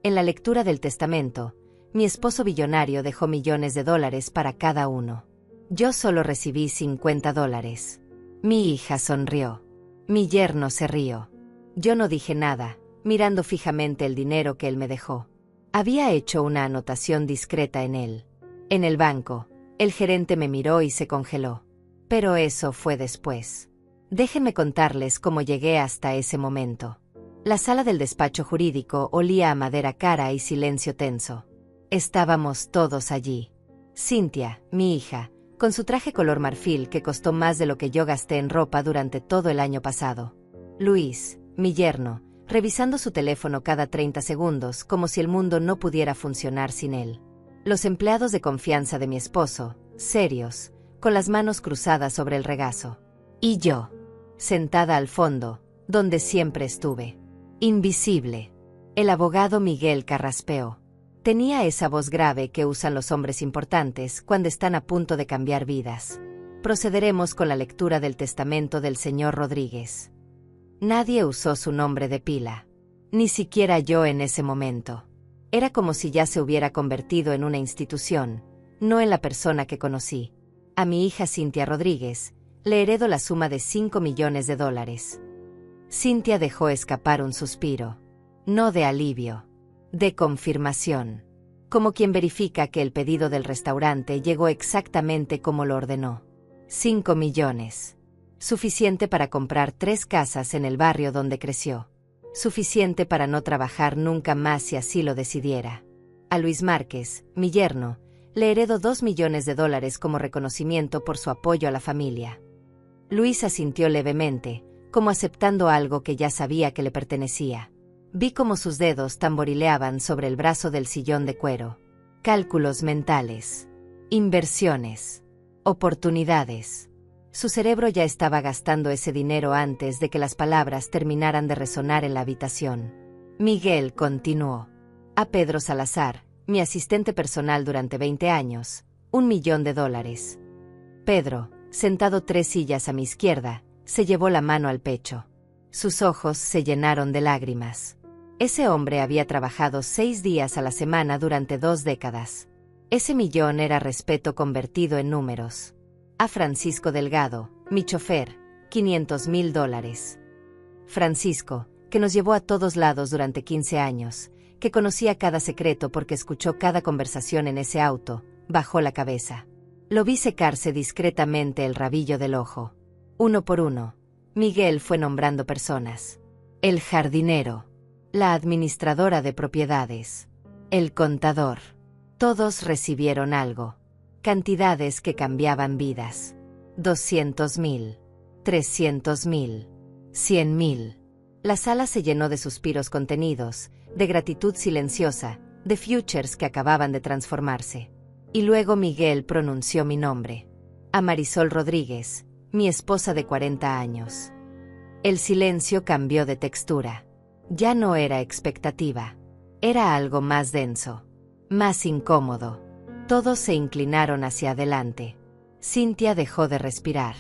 En la lectura del testamento, mi esposo billonario dejó millones de dólares para cada uno. Yo solo recibí $50. Mi hija sonrió. Mi yerno se rió. Yo no dije nada, mirando fijamente el dinero que él me dejó. Había hecho una anotación discreta en él. En el banco, el gerente me miró y se congeló. Pero eso fue después. Déjenme contarles cómo llegué hasta ese momento. La sala del despacho jurídico olía a madera cara y silencio tenso. Estábamos todos allí. Cynthia, mi hija, con su traje color marfil que costó más de lo que yo gasté en ropa durante todo el año pasado. Luis, mi yerno, revisando su teléfono cada 30 segundos como si el mundo no pudiera funcionar sin él. Los empleados de confianza de mi esposo, serios, con las manos cruzadas sobre el regazo. Y yo, sentada al fondo, donde siempre estuve. Invisible. El abogado Miguel carraspeó. Tenía esa voz grave que usan los hombres importantes cuando están a punto de cambiar vidas. Procederemos con la lectura del testamento del señor Rodríguez. Nadie usó su nombre de pila. Ni siquiera yo en ese momento. Era como si ya se hubiera convertido en una institución, no en la persona que conocí. A mi hija Cynthia Rodríguez le heredo la suma de $5 millones. Cynthia dejó escapar un suspiro. No de alivio. De confirmación. Como quien verifica que el pedido del restaurante llegó exactamente como lo ordenó. 5 millones. Suficiente para comprar 3 casas en el barrio donde creció. Suficiente para no trabajar nunca más si así lo decidiera. A Luis Márquez, mi yerno, le heredo $2 millones como reconocimiento por su apoyo a la familia. Luis asintió levemente, como aceptando algo que ya sabía que le pertenecía. Vi cómo sus dedos tamborileaban sobre el brazo del sillón de cuero. Cálculos mentales. Inversiones. Oportunidades. Su cerebro ya estaba gastando ese dinero antes de que las palabras terminaran de resonar en la habitación. Miguel continuó. A Pedro Salazar, mi asistente personal durante 20 años, $1 millón. Pedro, sentado 3 sillas a mi izquierda, se llevó la mano al pecho. Sus ojos se llenaron de lágrimas. Ese hombre había trabajado 6 días a la semana durante 2 décadas. Ese millón era respeto convertido en números. A Francisco Delgado, mi chofer, $500,000. Francisco, que nos llevó a todos lados durante 15 años, que conocía cada secreto porque escuchó cada conversación en ese auto, bajó la cabeza. Lo vi secarse discretamente el rabillo del ojo. Uno por uno, Miguel fue nombrando personas. El jardinero, la administradora de propiedades, el contador. Todos recibieron algo. Cantidades que cambiaban vidas. 200,000, 300,000, 100,000. La sala se llenó de suspiros contenidos, de gratitud silenciosa, de futures que acababan de transformarse. Y luego Miguel pronunció mi nombre. A Marisol Rodríguez, mi esposa de 40 años. El silencio cambió de textura. Ya no era expectativa. Era algo más denso, más incómodo. Todos se inclinaron hacia adelante. Cynthia dejó de respirar.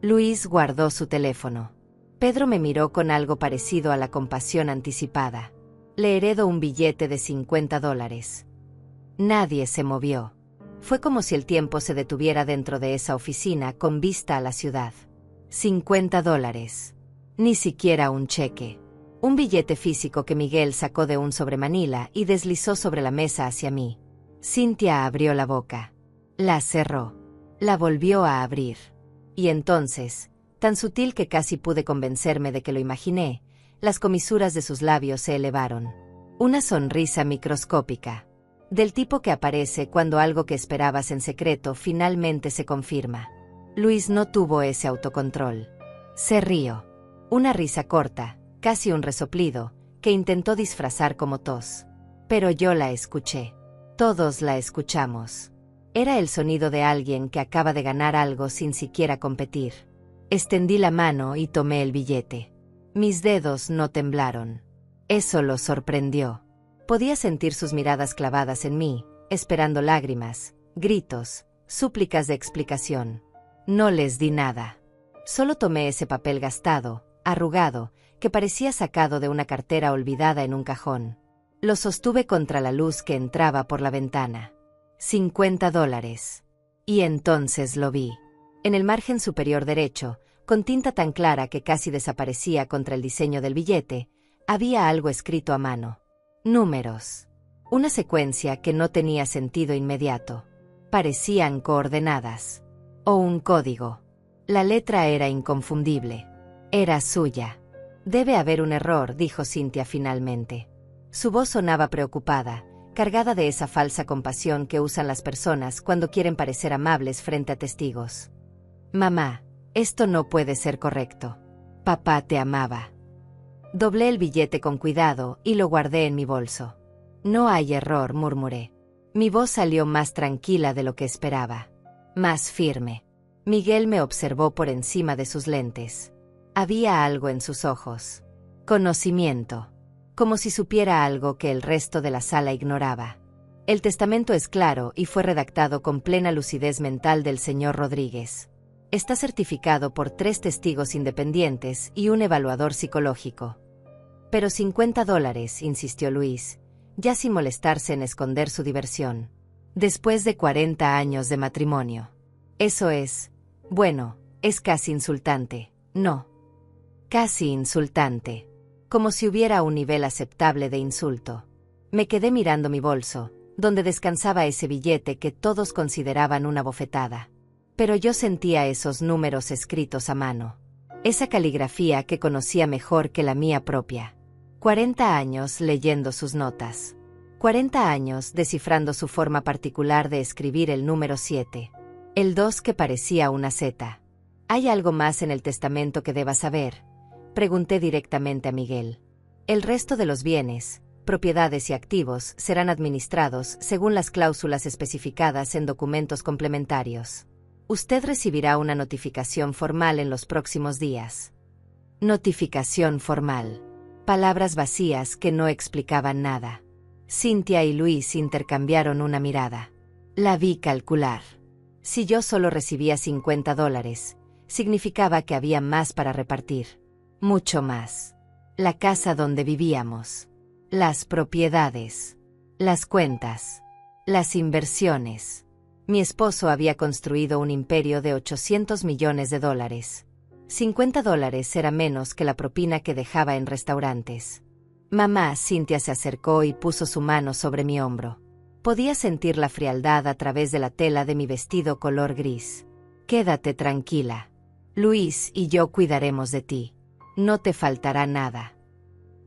Luis guardó su teléfono. Pedro me miró con algo parecido a la compasión anticipada. Le heredo un billete de $50. Nadie se movió. Fue como si el tiempo se detuviera dentro de esa oficina con vista a la ciudad. $50. Ni siquiera un cheque. Un billete físico que Miguel sacó de un sobremanila y deslizó sobre la mesa hacia mí. Cynthia abrió la boca. La cerró. La volvió a abrir. Y entonces, tan sutil que casi pude convencerme de que lo imaginé, las comisuras de sus labios se elevaron. Una sonrisa microscópica. Del tipo que aparece cuando algo que esperabas en secreto finalmente se confirma. Luis no tuvo ese autocontrol. Se rió. Una risa corta, casi un resoplido, que intentó disfrazar como tos. Pero yo la escuché. Todos la escuchamos. Era el sonido de alguien que acaba de ganar algo sin siquiera competir. Extendí la mano y tomé el billete. Mis dedos no temblaron. Eso lo sorprendió. Podía sentir sus miradas clavadas en mí, esperando lágrimas, gritos, súplicas de explicación. No les di nada. Solo tomé ese papel gastado, arrugado, que parecía sacado de una cartera olvidada en un cajón. Lo sostuve contra la luz que entraba por la ventana. $50. Y entonces lo vi. En el margen superior derecho, con tinta tan clara que casi desaparecía contra el diseño del billete, había algo escrito a mano. Números. Una secuencia que no tenía sentido inmediato. Parecían coordenadas. O un código. La letra era inconfundible. Era suya. Debe haber un error, dijo Cynthia finalmente. Su voz sonaba preocupada, cargada de esa falsa compasión que usan las personas cuando quieren parecer amables frente a testigos. Mamá, esto no puede ser correcto. Papá te amaba. Doblé el billete con cuidado y lo guardé en mi bolso. No hay error, murmuré. Mi voz salió más tranquila de lo que esperaba. Más firme. Miguel me observó por encima de sus lentes. Había algo en sus ojos. Conocimiento. Como si supiera algo que el resto de la sala ignoraba. El testamento es claro y fue redactado con plena lucidez mental del señor Rodríguez. Está certificado por 3 testigos independientes y un evaluador psicológico. Pero $50, insistió Luis, ya sin molestarse en esconder su diversión. Después de 40 años de matrimonio. Eso es, bueno, es casi insultante, ¿no? Casi insultante. Como si hubiera un nivel aceptable de insulto. Me quedé mirando mi bolso, donde descansaba ese billete que todos consideraban una bofetada. Pero yo sentía esos números escritos a mano. Esa caligrafía que conocía mejor que la mía propia. 40 años leyendo sus notas. 40 años descifrando su forma particular de escribir el número 7. El 2 que parecía una Z. ¿Hay algo más en el testamento que deba saber? Pregunté directamente a Miguel. El resto de los bienes, propiedades y activos serán administrados según las cláusulas especificadas en documentos complementarios. Usted recibirá una notificación formal en los próximos días. Notificación formal. Palabras vacías que no explicaban nada. Cynthia y Luis intercambiaron una mirada. La vi calcular. Si yo solo recibía $50, significaba que había más para repartir. Mucho más. La casa donde vivíamos. Las propiedades. Las cuentas. Las inversiones. Mi esposo había construido un imperio de $800 millones. $50 era menos que la propina que dejaba en restaurantes. Mamá, Cynthia se acercó y puso su mano sobre mi hombro. Podía sentir la frialdad a través de la tela de mi vestido color gris. Quédate tranquila. Luis y yo cuidaremos de ti. No te faltará nada.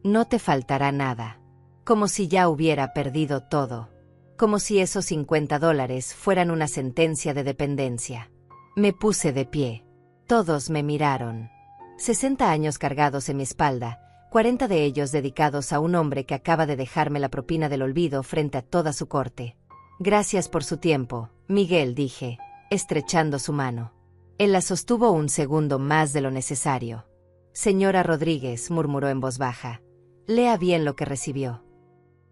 No te faltará nada. Como si ya hubiera perdido todo. Como si esos $50 fueran una sentencia de dependencia. Me puse de pie. Todos me miraron. 60 años cargados en mi espalda, 40 de ellos dedicados a un hombre que acaba de dejarme la propina del olvido frente a toda su corte. Gracias por su tiempo, Miguel, dije, estrechando su mano. Él la sostuvo un segundo más de lo necesario. Señora Rodríguez, murmuró en voz baja, lea bien lo que recibió.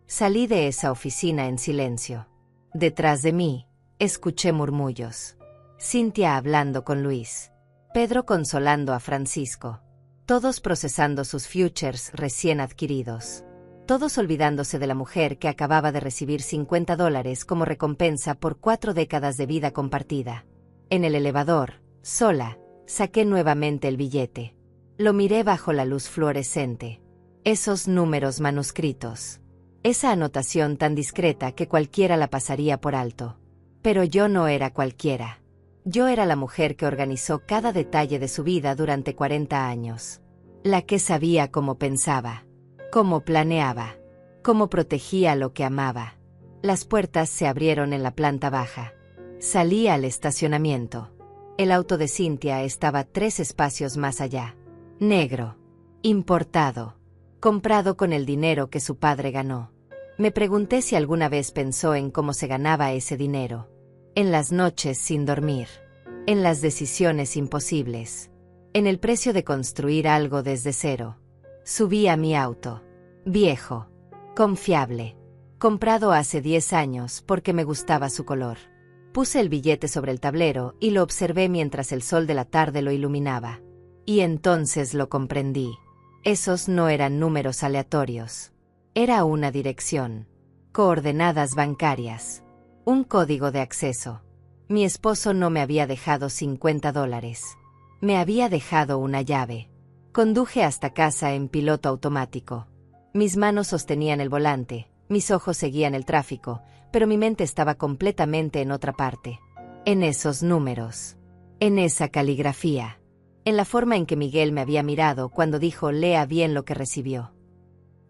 Salí de esa oficina en silencio. Detrás de mí, escuché murmullos. Cynthia hablando con Luis. Pedro consolando a Francisco. Todos procesando sus futures recién adquiridos. Todos olvidándose de la mujer que acababa de recibir $50 como recompensa por 4 décadas de vida compartida. En el elevador, sola, saqué nuevamente el billete. Lo miré bajo la luz fluorescente. Esos números manuscritos. Esa anotación tan discreta que cualquiera la pasaría por alto. Pero yo no era cualquiera. Yo era la mujer que organizó cada detalle de su vida durante 40 años. La que sabía cómo pensaba, cómo planeaba, cómo protegía lo que amaba. Las puertas se abrieron en la planta baja. Salí al estacionamiento. El auto de Cynthia estaba 3 espacios más allá. Negro. Importado. Comprado con el dinero que su padre ganó. Me pregunté si alguna vez pensó en cómo se ganaba ese dinero. En las noches sin dormir. En las decisiones imposibles. En el precio de construir algo desde cero. Subí a mi auto. Viejo. Confiable. Comprado hace 10 años porque me gustaba su color. Puse el billete sobre el tablero y lo observé mientras el sol de la tarde lo iluminaba. Y entonces lo comprendí. Esos no eran números aleatorios. Era una dirección. Coordenadas bancarias. Un código de acceso. Mi esposo no me había dejado $50. Me había dejado una llave. Conduje hasta casa en piloto automático. Mis manos sostenían el volante, mis ojos seguían el tráfico, pero mi mente estaba completamente en otra parte. En esos números. En esa caligrafía. En la forma en que Miguel me había mirado cuando dijo lea bien lo que recibió.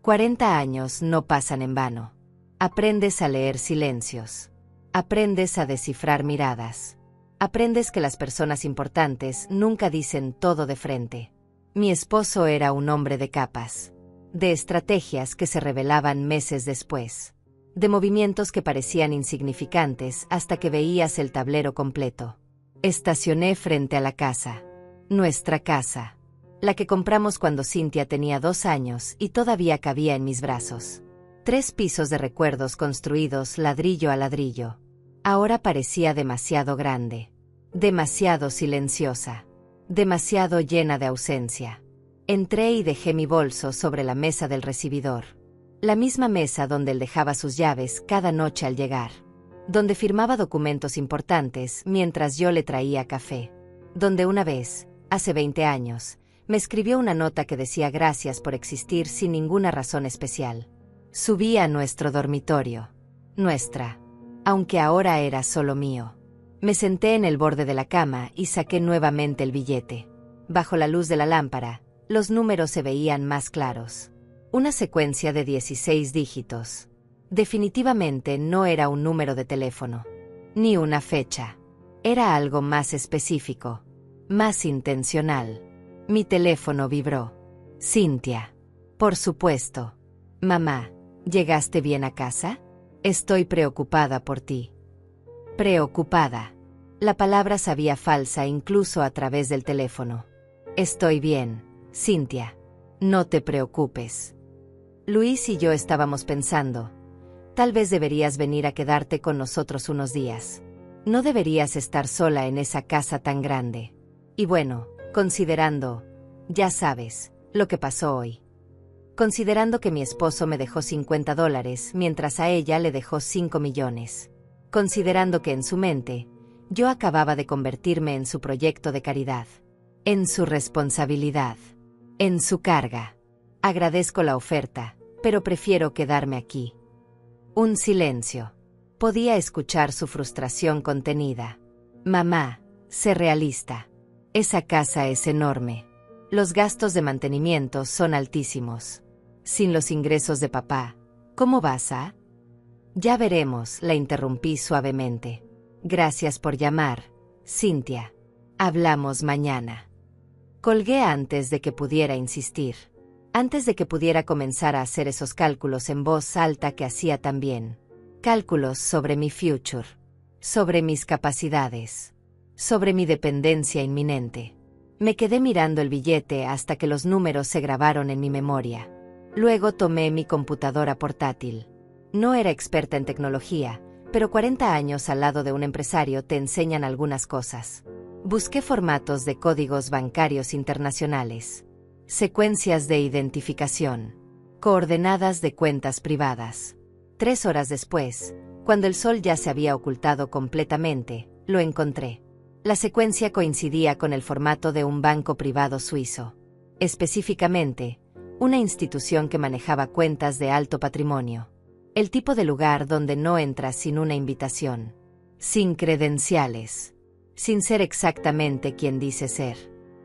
40 años no pasan en vano. Aprendes a leer silencios. Aprendes a descifrar miradas. Aprendes que las personas importantes nunca dicen todo de frente. Mi esposo era un hombre de capas. De estrategias que se revelaban meses después. De movimientos que parecían insignificantes hasta que veías el tablero completo. Estacioné frente a la casa. Nuestra casa. La que compramos cuando Cynthia tenía 2 años y todavía cabía en mis brazos. 3 pisos de recuerdos construidos ladrillo a ladrillo. Ahora parecía demasiado grande. Demasiado silenciosa. Demasiado llena de ausencia. Entré y dejé mi bolso sobre la mesa del recibidor. La misma mesa donde él dejaba sus llaves cada noche al llegar. Donde firmaba documentos importantes mientras yo le traía café. Donde una vez, hace 20 años, me escribió una nota que decía gracias por existir sin ninguna razón especial. Subí a nuestro dormitorio. Nuestra. Aunque ahora era solo mío. Me senté en el borde de la cama y saqué nuevamente el billete. Bajo la luz de la lámpara, los números se veían más claros. Una secuencia de 16 dígitos. Definitivamente no era un número de teléfono. Ni una fecha. Era algo más específico. Más intencional. Mi teléfono vibró. Cynthia. Por supuesto. Mamá, ¿llegaste bien a casa? Estoy preocupada por ti. Preocupada. La palabra sabía falsa incluso a través del teléfono. Estoy bien, Cynthia. No te preocupes. Luis y yo estábamos pensando. Tal vez deberías venir a quedarte con nosotros unos días. No deberías estar sola en esa casa tan grande. Y bueno, considerando, ya sabes, lo que pasó hoy. Considerando que mi esposo me dejó $50 mientras a ella le dejó 5 millones. Considerando que en su mente, yo acababa de convertirme en su proyecto de caridad. En su responsabilidad. En su carga. Agradezco la oferta, pero prefiero quedarme aquí. Un silencio. Podía escuchar su frustración contenida. Mamá, sé realista. Esa casa es enorme. Los gastos de mantenimiento son altísimos. Sin los ingresos de papá, ¿cómo vas a? Ya veremos, la interrumpí suavemente. Gracias por llamar, Cynthia. Hablamos mañana. Colgué antes de que pudiera insistir. Antes de que pudiera comenzar a hacer esos cálculos en voz alta que hacía también. Cálculos sobre mi future. Sobre mis capacidades. Sobre mi dependencia inminente. Me quedé mirando el billete hasta que los números se grabaron en mi memoria. Luego tomé mi computadora portátil. No era experta en tecnología, pero 40 años al lado de un empresario te enseñan algunas cosas. Busqué formatos de códigos bancarios internacionales. Secuencias de identificación. Coordenadas de cuentas privadas. 3 horas después, cuando el sol ya se había ocultado completamente, lo encontré. La secuencia coincidía con el formato de un banco privado suizo. Específicamente, una institución que manejaba cuentas de alto patrimonio. El tipo de lugar donde no entras sin una invitación. Sin credenciales. Sin ser exactamente quien dice ser.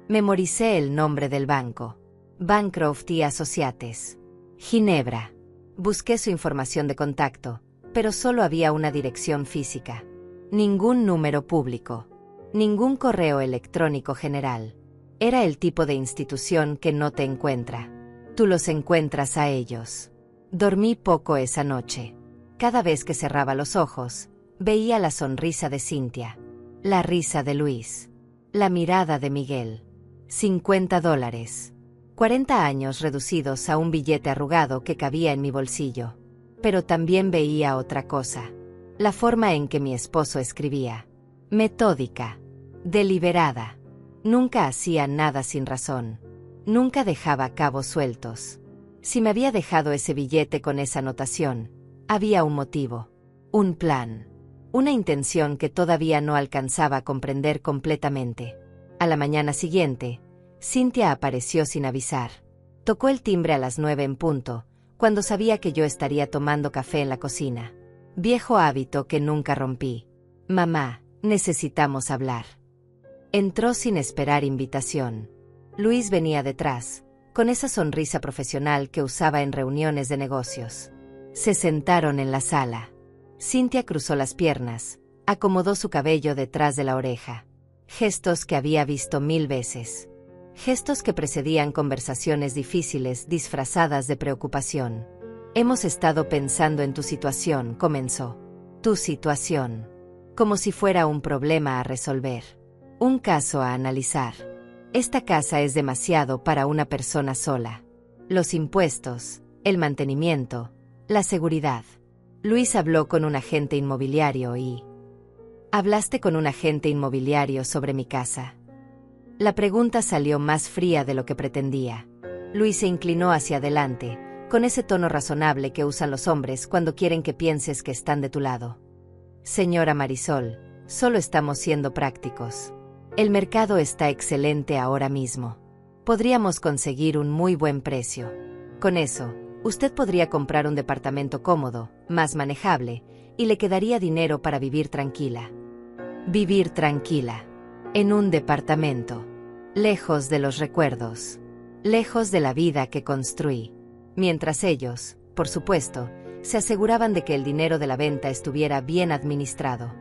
Memoricé el nombre del banco. Bancroft y Associates. Ginebra. Busqué su información de contacto, pero solo había una dirección física. Ningún número público. Ningún correo electrónico general. Era el tipo de institución que no te encuentra. Tú los encuentras a ellos. Dormí poco esa noche. Cada vez que cerraba los ojos, veía la sonrisa de Cynthia. La risa de Luis. La mirada de Miguel. $50. 40 años reducidos a un billete arrugado que cabía en mi bolsillo. Pero también veía otra cosa. La forma en que mi esposo escribía. Metódica. Deliberada. Nunca hacía nada sin razón. Nunca dejaba cabos sueltos. Si me había dejado ese billete con esa anotación, había un motivo, un plan, una intención que todavía no alcanzaba a comprender completamente. A la mañana siguiente, Cynthia apareció sin avisar. Tocó el timbre a las 9 en punto, cuando sabía que yo estaría tomando café en la cocina. Viejo hábito que nunca rompí. Mamá, necesitamos hablar. Entró sin esperar invitación. Luis venía detrás, con esa sonrisa profesional que usaba en reuniones de negocios. Se sentaron en la sala. Cynthia cruzó las piernas, acomodó su cabello detrás de la oreja. Gestos que había visto 1000 veces. Gestos que precedían conversaciones difíciles disfrazadas de preocupación. Hemos estado pensando en tu situación, comenzó. Tu situación. Como si fuera un problema a resolver. Un caso a analizar. Esta casa es demasiado para una persona sola. Los impuestos, el mantenimiento, la seguridad. Luis habló con un agente inmobiliario y... ¿Hablaste con un agente inmobiliario sobre mi casa? La pregunta salió más fría de lo que pretendía. Luis se inclinó hacia adelante, con ese tono razonable que usan los hombres cuando quieren que pienses que están de tu lado. Señora Marisol, solo estamos siendo prácticos. El mercado está excelente ahora mismo. Podríamos conseguir un muy buen precio. Con eso, usted podría comprar un departamento cómodo, más manejable, y le quedaría dinero para vivir tranquila. Vivir tranquila. En un departamento. Lejos de los recuerdos. Lejos de la vida que construí. Mientras ellos, por supuesto, se aseguraban de que el dinero de la venta estuviera bien administrado.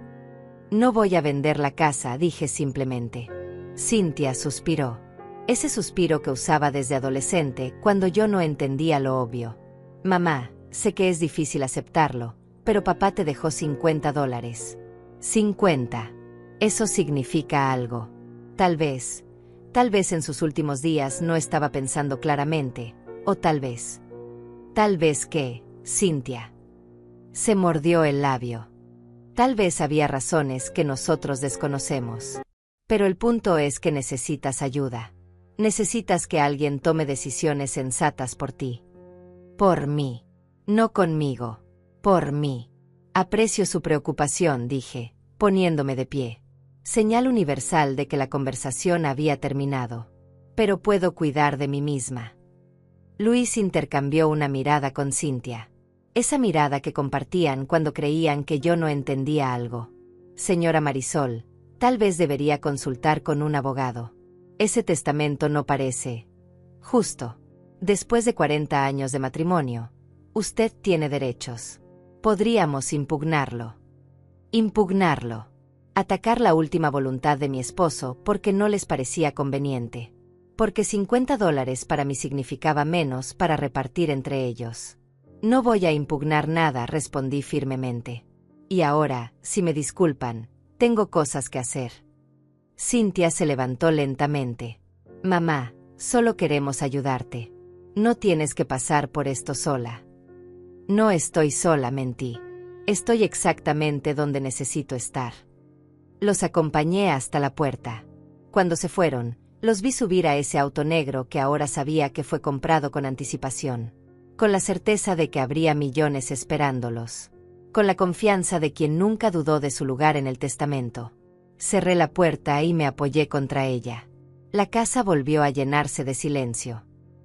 No voy a vender la casa, dije simplemente. Cynthia suspiró. Ese suspiro que usaba desde adolescente cuando yo no entendía lo obvio. Mamá, sé que es difícil aceptarlo, pero papá te dejó $50. 50. Eso significa algo. Tal vez en sus últimos días no estaba pensando claramente, o tal vez que, Cynthia. Se mordió el labio. Tal vez había razones que nosotros desconocemos. Pero el punto es que necesitas ayuda. Necesitas que alguien tome decisiones sensatas por ti. Por mí. No conmigo. Por mí. Aprecio su preocupación, dije, poniéndome de pie. Señal universal de que la conversación había terminado. Pero puedo cuidar de mí misma. Luis intercambió una mirada con Cynthia. Esa mirada que compartían cuando creían que yo no entendía algo. Señora Marisol, tal vez debería consultar con un abogado. Ese testamento no parece justo. Después de 40 años de matrimonio, usted tiene derechos. Podríamos impugnarlo. Impugnarlo. Atacar la última voluntad de mi esposo porque no les parecía conveniente. Porque $50 para mí significaba menos para repartir entre ellos. No voy a impugnar nada, respondí firmemente. Y ahora, si me disculpan, tengo cosas que hacer. Cynthia se levantó lentamente. Mamá, solo queremos ayudarte. No tienes que pasar por esto sola. No estoy sola, mentí. Estoy exactamente donde necesito estar. Los acompañé hasta la puerta. Cuando se fueron, los vi subir a ese auto negro que ahora sabía que fue comprado con anticipación. Con la certeza de que habría millones esperándolos. Con la confianza de quien nunca dudó de su lugar en el testamento. Cerré la puerta y me apoyé contra ella. La casa volvió a llenarse de silencio.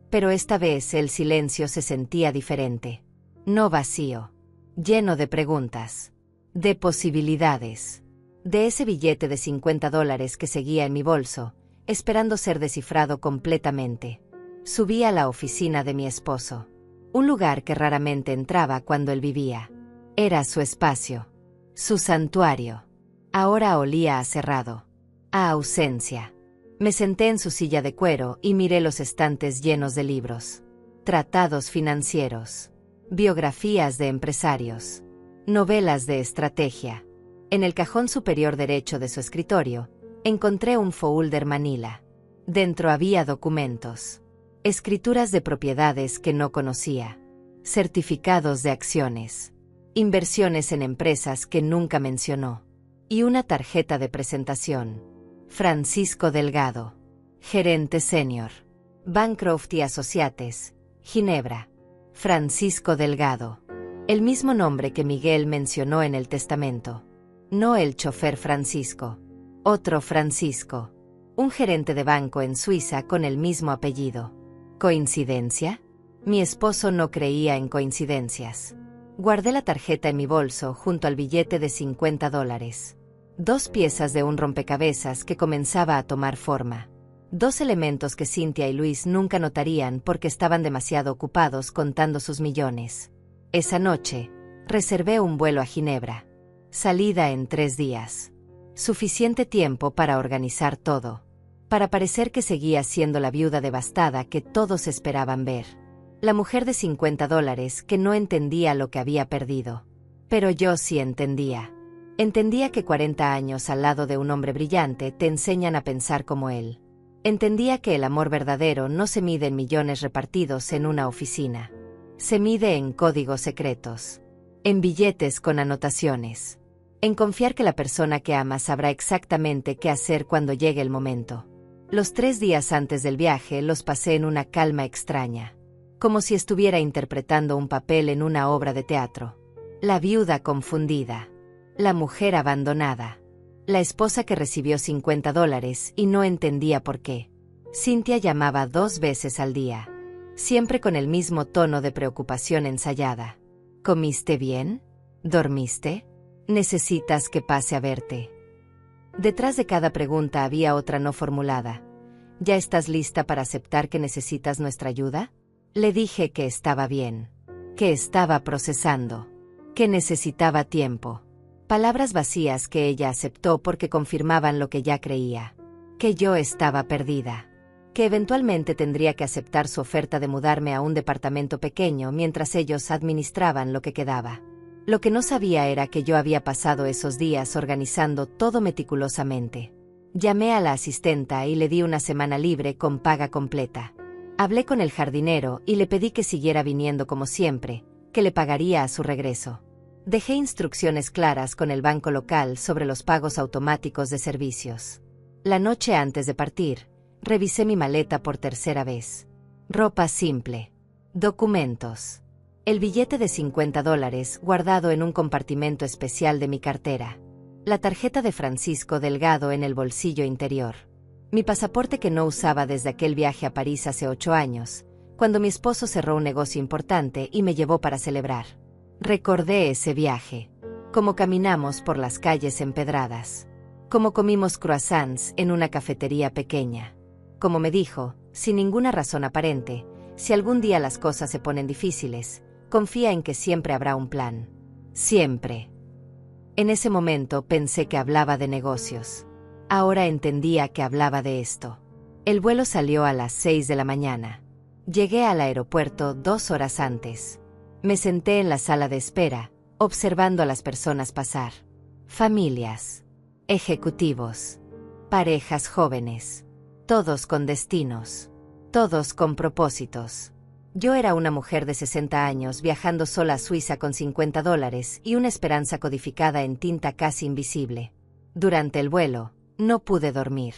Pero esta vez el silencio se sentía diferente. No vacío. Lleno de preguntas. De posibilidades. De ese billete de $50 que seguía en mi bolso, esperando ser descifrado completamente. Subí a la oficina de mi esposo. Un lugar que raramente entraba cuando él vivía. Era su espacio. Su santuario. Ahora olía a cerrado. A ausencia. Me senté en su silla de cuero y miré los estantes llenos de libros. Tratados financieros. Biografías de empresarios. Novelas de estrategia. En el cajón superior derecho de su escritorio, encontré un folder manila. Dentro había documentos. Escrituras de propiedades que no conocía. Certificados de acciones. Inversiones en empresas que nunca mencionó. Y una tarjeta de presentación. Francisco Delgado. Gerente senior. Bancroft y Associates. Ginebra. Francisco Delgado. El mismo nombre que Miguel mencionó en el testamento. No el chofer Francisco. Otro Francisco. Un gerente de banco en Suiza con el mismo apellido. ¿Coincidencia? Mi esposo no creía en coincidencias. Guardé la tarjeta en mi bolso junto al billete de $50. 2 piezas de un rompecabezas que comenzaba a tomar forma. 2 elementos que Cynthia y Luis nunca notarían porque estaban demasiado ocupados contando sus millones. Esa noche, reservé un vuelo a Ginebra. Salida en 3 días. Suficiente tiempo para organizar todo. Para parecer que seguía siendo la viuda devastada que todos esperaban ver. La mujer de $50 que no entendía lo que había perdido. Pero yo sí entendía. Entendía que 40 años al lado de un hombre brillante te enseñan a pensar como él. Entendía que el amor verdadero no se mide en millones repartidos en una oficina. Se mide en códigos secretos. En billetes con anotaciones. En confiar que la persona que amas sabrá exactamente qué hacer cuando llegue el momento. Los 3 días antes del viaje los pasé en una calma extraña. Como si estuviera interpretando un papel en una obra de teatro. La viuda confundida. La mujer abandonada. La esposa que recibió $50 y no entendía por qué. Cynthia llamaba 2 veces al día. Siempre con el mismo tono de preocupación ensayada. ¿Comiste bien? ¿Dormiste? ¿Necesitas que pase a verte? Detrás de cada pregunta había otra no formulada. ¿Ya estás lista para aceptar que necesitas nuestra ayuda? Le dije que estaba bien. Que estaba procesando. Que necesitaba tiempo. Palabras vacías que ella aceptó porque confirmaban lo que ya creía. Que yo estaba perdida. Que eventualmente tendría que aceptar su oferta de mudarme a un departamento pequeño mientras ellos administraban lo que quedaba. Lo que no sabía era que yo había pasado esos días organizando todo meticulosamente. Llamé a la asistenta y le di una semana libre con paga completa. Hablé con el jardinero y le pedí que siguiera viniendo como siempre, que le pagaría a su regreso. Dejé instrucciones claras con el banco local sobre los pagos automáticos de servicios. La noche antes de partir, revisé mi maleta por 3ª vez. Ropa simple. Documentos. El billete de $50 guardado en un compartimento especial de mi cartera. La tarjeta de Francisco Delgado en el bolsillo interior. Mi pasaporte que no usaba desde aquel viaje a París hace 8 años, cuando mi esposo cerró un negocio importante y me llevó para celebrar. Recordé ese viaje. Cómo caminamos por las calles empedradas. Cómo comimos croissants en una cafetería pequeña. Como me dijo, sin ninguna razón aparente, si algún día las cosas se ponen difíciles, confía en que siempre habrá un plan. Siempre. En ese momento pensé que hablaba de negocios. Ahora entendía que hablaba de esto. El vuelo salió a las 6 de la mañana. Llegué al aeropuerto 2 horas antes. Me senté en la sala de espera, observando a las personas pasar. Familias. Ejecutivos. Parejas jóvenes. Todos con destinos. Todos con propósitos. Yo era una mujer de 60 años viajando sola a Suiza con $50 y una esperanza codificada en tinta casi invisible. Durante el vuelo, no pude dormir.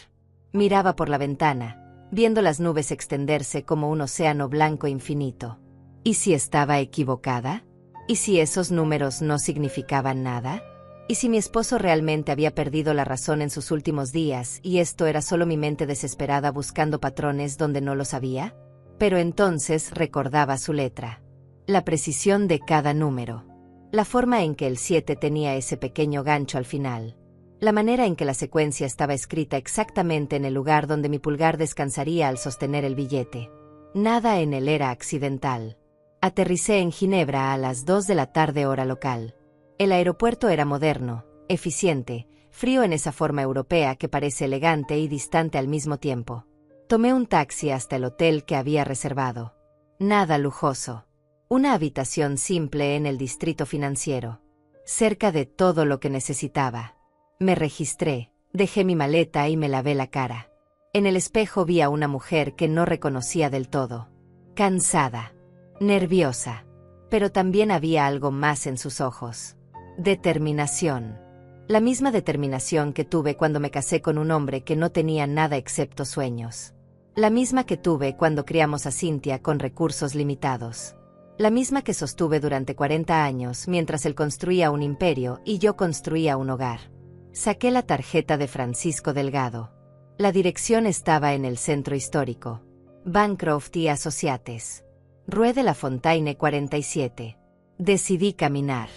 Miraba por la ventana, viendo las nubes extenderse como un océano blanco infinito. ¿Y si estaba equivocada? ¿Y si esos números no significaban nada? ¿Y si mi esposo realmente había perdido la razón en sus últimos días y esto era solo mi mente desesperada buscando patrones donde no los había? Pero entonces recordaba su letra. La precisión de cada número. La forma en que el 7 tenía ese pequeño gancho al final. La manera en que la secuencia estaba escrita exactamente en el lugar donde mi pulgar descansaría al sostener el billete. Nada en él era accidental. Aterricé en Ginebra a las 2 de la tarde hora local. El aeropuerto era moderno, eficiente, frío en esa forma europea que parece elegante y distante al mismo tiempo. Tomé un taxi hasta el hotel que había reservado. Nada lujoso. Una habitación simple en el distrito financiero. Cerca de todo lo que necesitaba. Me registré, dejé mi maleta y me lavé la cara. En el espejo vi a una mujer que no reconocía del todo. Cansada. Nerviosa. Pero también había algo más en sus ojos. Determinación. La misma determinación que tuve cuando me casé con un hombre que no tenía nada excepto sueños. La misma que tuve cuando criamos a Cynthia con recursos limitados. La misma que sostuve durante 40 años mientras él construía un imperio y yo construía un hogar. Saqué la tarjeta de Francisco Delgado. La dirección estaba en el centro histórico. Bancroft y Associates. Rue de la Fontaine 47. Decidí caminar.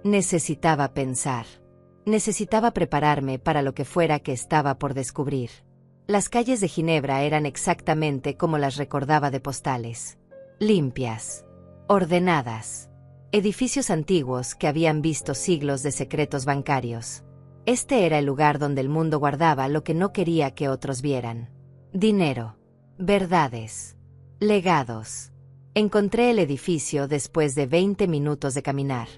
Necesitaba pensar. Necesitaba prepararme para lo que fuera que estaba por descubrir. Las calles de Ginebra eran exactamente como las recordaba de postales. Limpias. Ordenadas. Edificios antiguos que habían visto siglos de secretos bancarios. Este era el lugar donde el mundo guardaba lo que no quería que otros vieran. Dinero. Verdades. Legados. Encontré el edificio después de 20 minutos de caminar.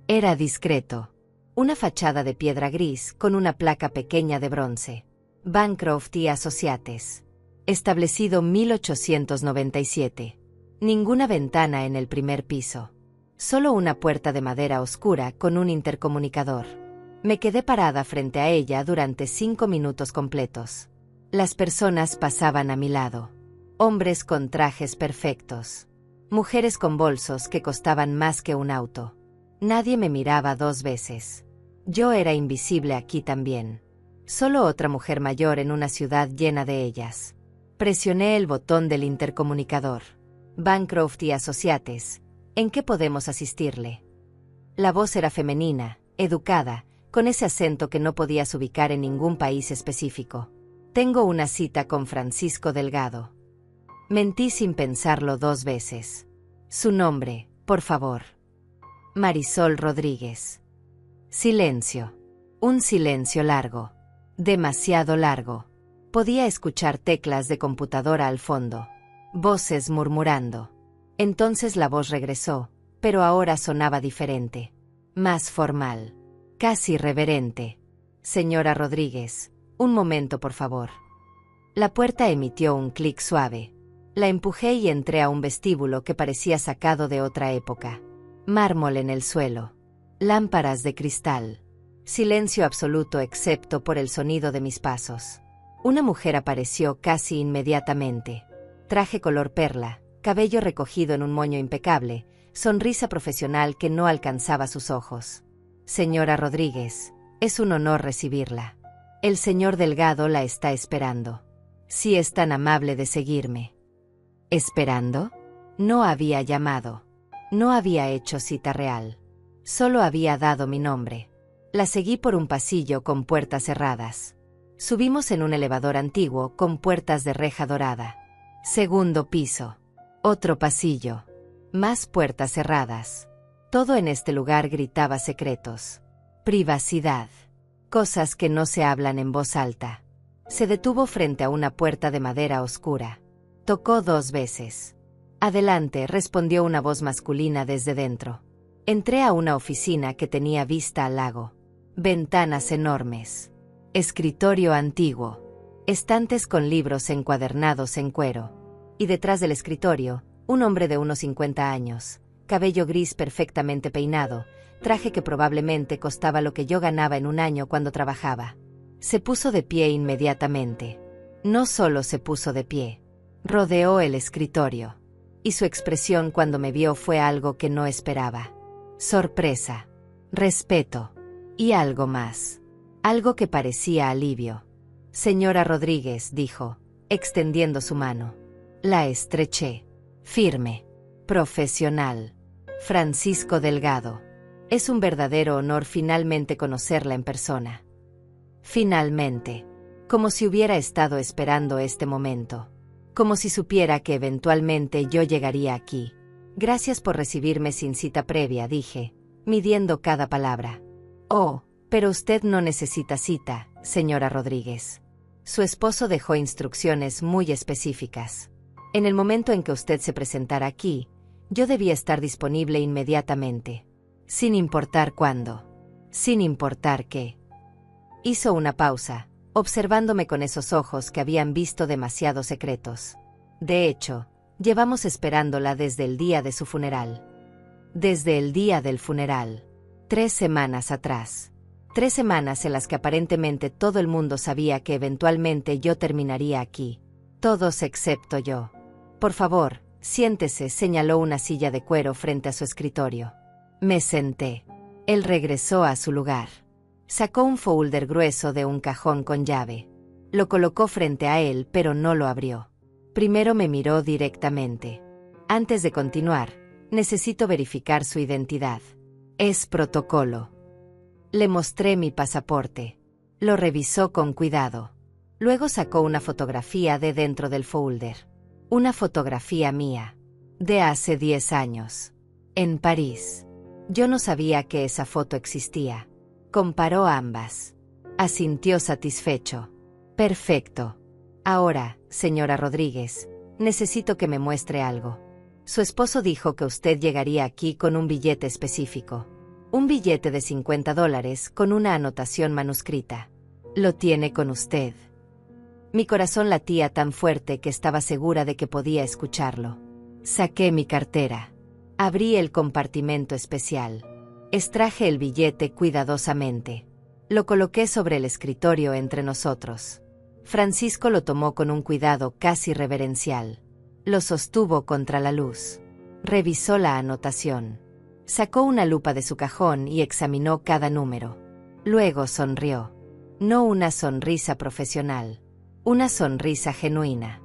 Era discreto. Una fachada de piedra gris con una placa pequeña de bronce. Bancroft y Associates. Establecido 1897. Ninguna ventana en el primer piso. Solo una puerta de madera oscura con un intercomunicador. Me quedé parada frente a ella durante 5 minutos completos. Las personas pasaban a mi lado. Hombres con trajes perfectos. Mujeres con bolsos que costaban más que un auto. Nadie me miraba 2 veces. Yo era invisible aquí también. Solo otra mujer mayor en una ciudad llena de ellas. Presioné el botón del intercomunicador. Bancroft y Associates. ¿En qué podemos asistirle? La voz era femenina, educada, con ese acento que no podías ubicar en ningún país específico. Tengo una cita con Francisco Delgado. Mentí sin pensarlo 2 veces. Su nombre, por favor. Marisol Rodríguez. Silencio. Un silencio largo. Demasiado largo. Podía escuchar teclas de computadora al fondo. Voces murmurando. Entonces la voz regresó, pero ahora sonaba diferente. Más formal. Casi reverente. Señora Rodríguez, un momento por favor. La puerta emitió un clic suave. La empujé y entré a un vestíbulo que parecía sacado de otra época. Mármol en el suelo. Lámparas de cristal. Silencio absoluto excepto por el sonido de mis pasos. Una mujer apareció casi inmediatamente. Traje color perla, cabello recogido en un moño impecable, sonrisa profesional que no alcanzaba sus ojos. Señora Rodríguez, es un honor recibirla. El señor Delgado la está esperando. Si es tan amable de seguirme. ¿Esperando? No había llamado. No había hecho cita real. Solo había dado mi nombre. La seguí por un pasillo con puertas cerradas. Subimos en un elevador antiguo con puertas de reja dorada. Segundo piso. Otro pasillo. Más puertas cerradas. Todo en este lugar gritaba secretos. Privacidad. Cosas que no se hablan en voz alta. Se detuvo frente a una puerta de madera oscura. Tocó 2 veces. Adelante, respondió una voz masculina desde dentro. Entré a una oficina que tenía vista al lago. Ventanas enormes. Escritorio antiguo. Estantes con libros encuadernados en cuero. Y detrás del escritorio, un hombre de unos 50 años. Cabello gris perfectamente peinado, traje que probablemente costaba lo que yo ganaba en un año cuando trabajaba. Se puso de pie inmediatamente. No solo se puso de pie. Rodeó el escritorio. Y su expresión cuando me vio fue algo que no esperaba. Sorpresa. Respeto. Y algo más. Algo que parecía alivio. Señora Rodríguez, dijo, extendiendo su mano. La estreché. Firme. Profesional. Francisco Delgado. Es un verdadero honor finalmente conocerla en persona. Finalmente. Como si hubiera estado esperando este momento. Como si supiera que eventualmente yo llegaría aquí. Gracias por recibirme sin cita previa, dije, midiendo cada palabra. Oh, pero usted no necesita cita, señora Rodríguez. Su esposo dejó instrucciones muy específicas. En el momento en que usted se presentara aquí, yo debía estar disponible inmediatamente. Sin importar cuándo. Sin importar qué. Hizo una pausa, observándome con esos ojos que habían visto demasiados secretos. De hecho, llevamos esperándola desde el día de su funeral. Desde el día del funeral. 3 semanas atrás. 3 semanas en las que aparentemente todo el mundo sabía que eventualmente yo terminaría aquí. Todos excepto yo. Por favor, Siéntese, señaló una silla de cuero frente a su escritorio. Me senté. Él regresó a su lugar. Sacó un folder grueso de un cajón con llave. Lo colocó frente a él, pero no lo abrió. Primero me miró directamente. Antes de continuar, necesito verificar su identidad. Es protocolo. Le mostré mi pasaporte. Lo revisó con cuidado. Luego sacó una fotografía de dentro del folder. Una fotografía mía. De hace 10 años. En París. Yo no sabía que esa foto existía. Comparó ambas. Asintió satisfecho. Perfecto. Ahora, señora Rodríguez, necesito que me muestre algo. Su esposo dijo que usted llegaría aquí con un billete específico. Un billete de $50 con una anotación manuscrita. Lo tiene con usted. Mi corazón latía tan fuerte que estaba segura de que podía escucharlo. Saqué mi cartera. Abrí el compartimento especial. Extraje el billete cuidadosamente. Lo coloqué sobre el escritorio entre nosotros. Francisco lo tomó con un cuidado casi reverencial. Lo sostuvo contra la luz. Revisó la anotación. Sacó una lupa de su cajón y examinó cada número. Luego sonrió. No una sonrisa profesional. Una sonrisa genuina.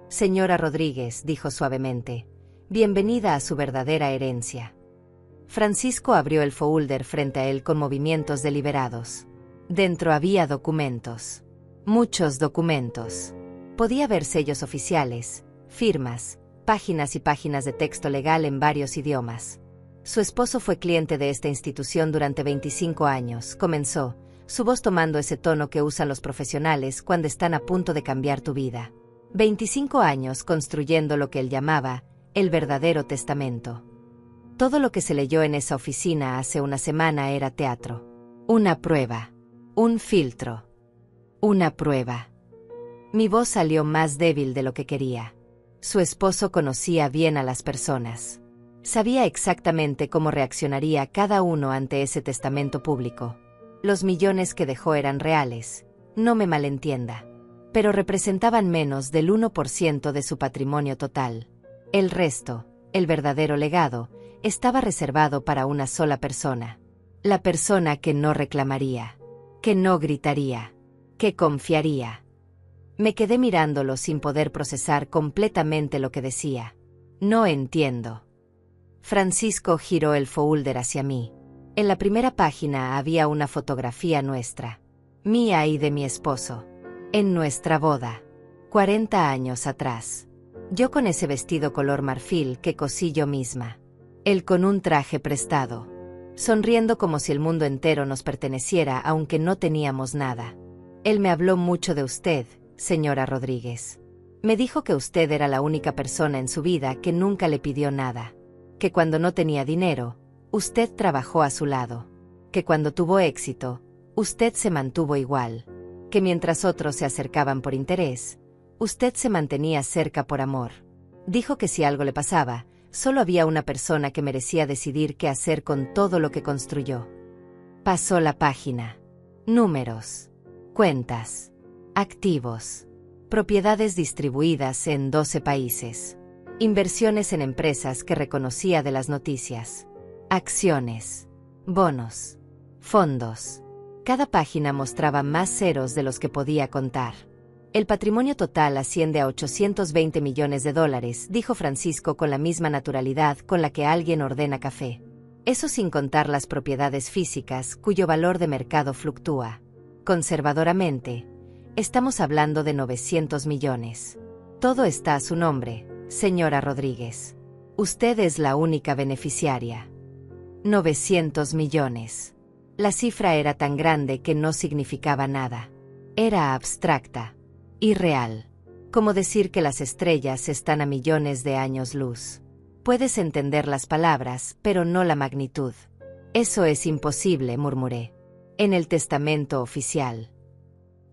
Señora Rodríguez, dijo suavemente, bienvenida a su verdadera herencia. Francisco abrió el folder frente a él con movimientos deliberados. Dentro había documentos. Muchos documentos. Podía ver sellos oficiales, firmas, páginas y páginas de texto legal en varios idiomas. Su esposo fue cliente de esta institución durante 25 años, comenzó, su voz tomando ese tono que usan los profesionales cuando están a punto de cambiar tu vida. 25 años construyendo lo que él llamaba el verdadero testamento. Todo lo que se leyó en esa oficina hace una semana era teatro. Una prueba. Un filtro. Una prueba. Mi voz salió más débil de lo que quería. Su esposo conocía bien a las personas. Sabía exactamente cómo reaccionaría cada uno ante ese testamento público. Los millones que dejó eran reales, no me malentienda, pero representaban menos del 1% de su patrimonio total. El resto, el verdadero legado, estaba reservado para una sola persona. La persona que no reclamaría, que no gritaría, que confiaría. Me quedé mirándolo sin poder procesar completamente lo que decía. No entiendo. Francisco giró el folder hacia mí. En la primera página había una fotografía nuestra, mía y de mi esposo, en nuestra boda, 40 años atrás. Yo con ese vestido color marfil que cosí yo misma. Él con un traje prestado, sonriendo como si el mundo entero nos perteneciera aunque no teníamos nada. Él me habló mucho de usted, señora Rodríguez. Me dijo que usted era la única persona en su vida que nunca le pidió nada, que cuando no tenía dinero, usted trabajó a su lado, que cuando tuvo éxito, usted se mantuvo igual, que mientras otros se acercaban por interés, usted se mantenía cerca por amor. Dijo que si algo le pasaba, solo había una persona que merecía decidir qué hacer con todo lo que construyó. Pasó la página. Números. Cuentas. Activos. Propiedades distribuidas en 12 países. Inversiones en empresas que reconocía de las noticias. Acciones. Bonos. Fondos. Cada página mostraba más ceros de los que podía contar. El patrimonio total asciende a $820 millones, dijo Francisco con la misma naturalidad con la que alguien ordena café. Eso sin contar las propiedades físicas cuyo valor de mercado fluctúa. Conservadoramente, estamos hablando de 900 millones. Todo está a su nombre, señora Rodríguez. Usted es la única beneficiaria. 900 millones. La cifra era tan grande que no significaba nada. Era abstracta. Irreal. Como decir que las estrellas están a millones de años luz. Puedes entender las palabras, pero no la magnitud. Eso es imposible, murmuré. En el testamento oficial.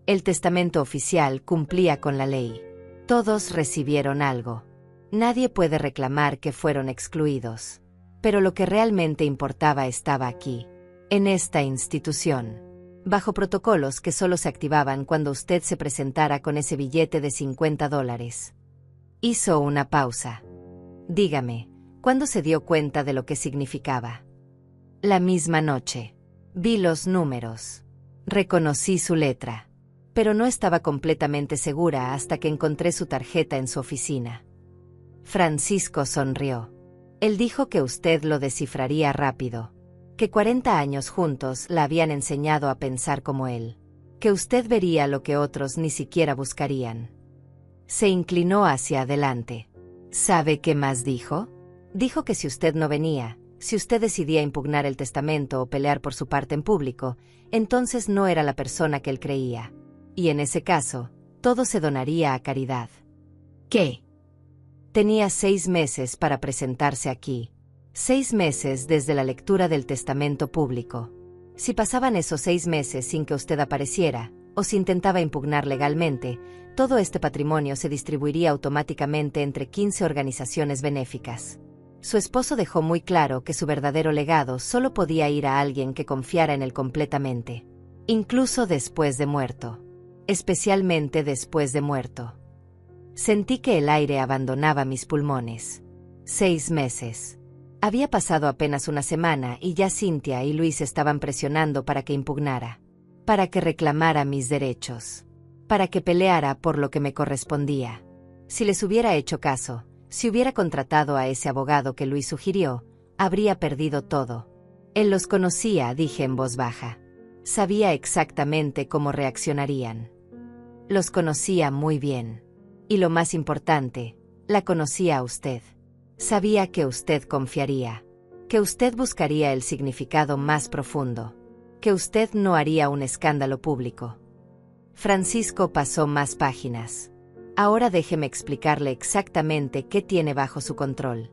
El testamento oficial cumplía con la ley. Todos recibieron algo. Nadie puede reclamar que fueron excluidos. Pero lo que realmente importaba estaba aquí, en esta institución, bajo protocolos que solo se activaban cuando usted se presentara con ese billete de $50. Hizo una pausa. Dígame, ¿cuándo se dio cuenta de lo que significaba? La misma noche. Vi los números. Reconocí su letra. Pero no estaba completamente segura hasta que encontré su tarjeta en su oficina. Francisco sonrió. Él dijo que usted lo descifraría rápido. Que 40 años juntos la habían enseñado a pensar como él. Que usted vería lo que otros ni siquiera buscarían. Se inclinó hacia adelante. ¿Sabe qué más dijo? Dijo que si usted no venía, si usted decidía impugnar el testamento o pelear por su parte en público, entonces no era la persona que él creía. Y en ese caso, todo se donaría a caridad. ¿Qué? Tenía 6 meses para presentarse aquí. 6 meses desde la lectura del testamento público. Si pasaban esos 6 meses sin que usted apareciera, o si intentaba impugnar legalmente, todo este patrimonio se distribuiría automáticamente entre 15 organizaciones benéficas. Su esposo dejó muy claro que su verdadero legado solo podía ir a alguien que confiara en él completamente. Incluso después de muerto. Especialmente después de muerto. Sentí que el aire abandonaba mis pulmones. 6 meses. Había pasado apenas una semana y ya Cynthia y Luis estaban presionando para que impugnara. Para que reclamara mis derechos. Para que peleara por lo que me correspondía. Si les hubiera hecho caso, si hubiera contratado a ese abogado que Luis sugirió, habría perdido todo. Él los conocía, dije en voz baja. Sabía exactamente cómo reaccionarían. Los conocía muy bien. Y lo más importante, la conocía a usted. Sabía que usted confiaría. Que usted buscaría el significado más profundo. Que usted no haría un escándalo público. Francisco pasó más páginas. Ahora déjeme explicarle exactamente qué tiene bajo su control.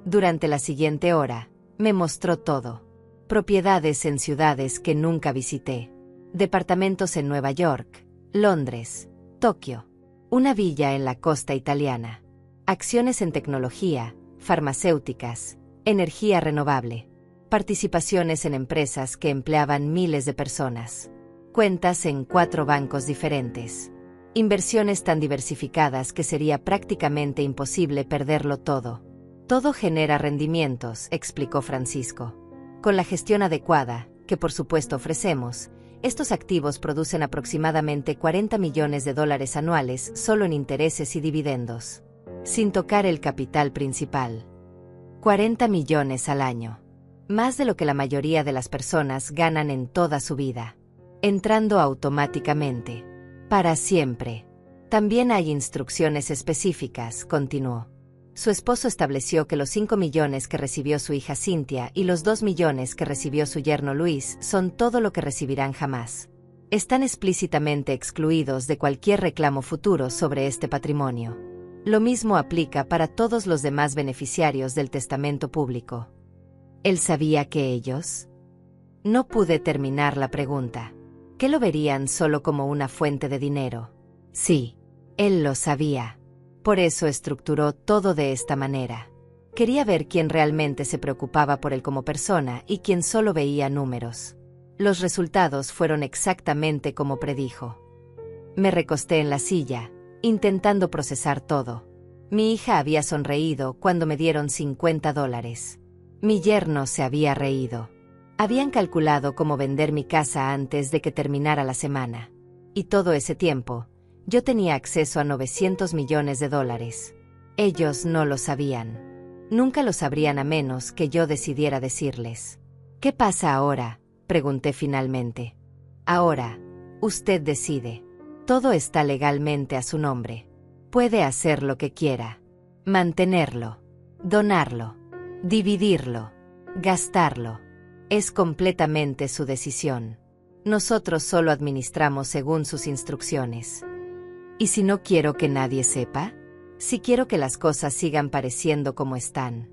Durante la siguiente hora, me mostró todo. Propiedades en ciudades que nunca visité. Departamentos en Nueva York, Londres, Tokio. Una villa en la costa italiana. Acciones en tecnología, farmacéuticas, energía renovable. Participaciones en empresas que empleaban miles de personas. Cuentas en 4 bancos diferentes. Inversiones tan diversificadas que sería prácticamente imposible perderlo todo. Todo genera rendimientos, explicó Francisco. Con la gestión adecuada, que por supuesto ofrecemos, estos activos producen aproximadamente $40 millones anuales solo en intereses y dividendos. Sin tocar el capital principal. 40 millones al año. Más de lo que la mayoría de las personas ganan en toda su vida. Entrando automáticamente. Para siempre. También hay instrucciones específicas, continuó. Su esposo estableció que los 5 millones que recibió su hija Cynthia y los 2 millones que recibió su yerno Luis son todo lo que recibirán jamás. Están explícitamente excluidos de cualquier reclamo futuro sobre este patrimonio. Lo mismo aplica para todos los demás beneficiarios del testamento público. ¿Él sabía que ellos? No pude terminar la pregunta. ¿Que lo verían solo como una fuente de dinero? Sí, él lo sabía. Por eso estructuró todo de esta manera. Quería ver quién realmente se preocupaba por él como persona y quién solo veía números. Los resultados fueron exactamente como predijo. Me recosté en la silla, intentando procesar todo. Mi hija había sonreído cuando me dieron $50. Mi yerno se había reído. Habían calculado cómo vender mi casa antes de que terminara la semana. Y todo ese tiempo, yo tenía acceso a $900 millones. Ellos no lo sabían. Nunca lo sabrían a menos que yo decidiera decirles. ¿Qué pasa ahora?, pregunté finalmente. Ahora, usted decide. Todo está legalmente a su nombre. Puede hacer lo que quiera. Mantenerlo. Donarlo. Dividirlo. Gastarlo. Es completamente su decisión. Nosotros solo administramos según sus instrucciones. ¿Y si no quiero que nadie sepa? Si quiero que las cosas sigan pareciendo como están.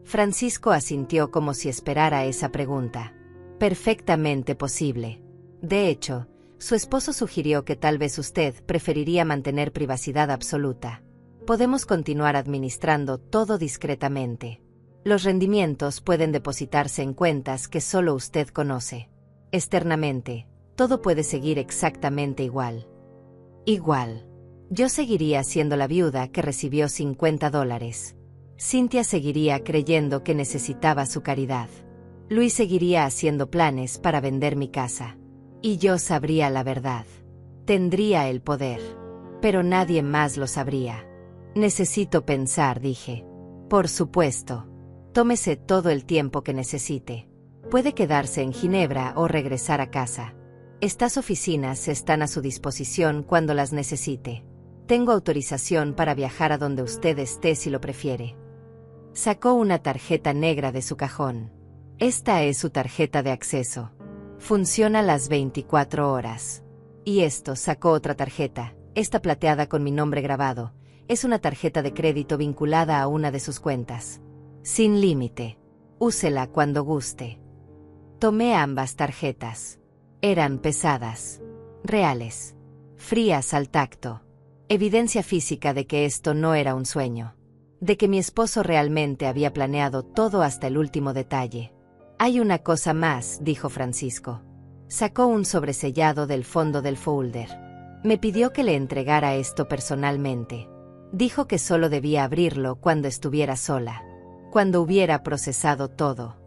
Francisco asintió como si esperara esa pregunta. Perfectamente posible. De hecho, su esposo sugirió que tal vez usted preferiría mantener privacidad absoluta. Podemos continuar administrando todo discretamente. Los rendimientos pueden depositarse en cuentas que solo usted conoce. Externamente, todo puede seguir exactamente igual. Igual. Yo seguiría siendo la viuda que recibió $50. Cynthia seguiría creyendo que necesitaba su caridad. Luis seguiría haciendo planes para vender mi casa. Y yo sabría la verdad. Tendría el poder. Pero nadie más lo sabría. Necesito pensar, dije. Por supuesto. Tómese todo el tiempo que necesite. Puede quedarse en Ginebra o regresar a casa. Estas oficinas están a su disposición cuando las necesite. Tengo autorización para viajar a donde usted esté si lo prefiere. Sacó una tarjeta negra de su cajón. Esta es su tarjeta de acceso. Funciona las 24 horas. Y esto, sacó otra tarjeta, esta plateada con mi nombre grabado. Es una tarjeta de crédito vinculada a una de sus cuentas. Sin límite. Úsela cuando guste. Tomé ambas tarjetas. Eran pesadas. Reales. Frías al tacto. Evidencia física de que esto no era un sueño. De que mi esposo realmente había planeado todo hasta el último detalle. Hay una cosa más, dijo Francisco. Sacó un sobresellado del fondo del folder. Me pidió que le entregara esto personalmente. Dijo que solo debía abrirlo cuando estuviera sola. Cuando hubiera procesado todo.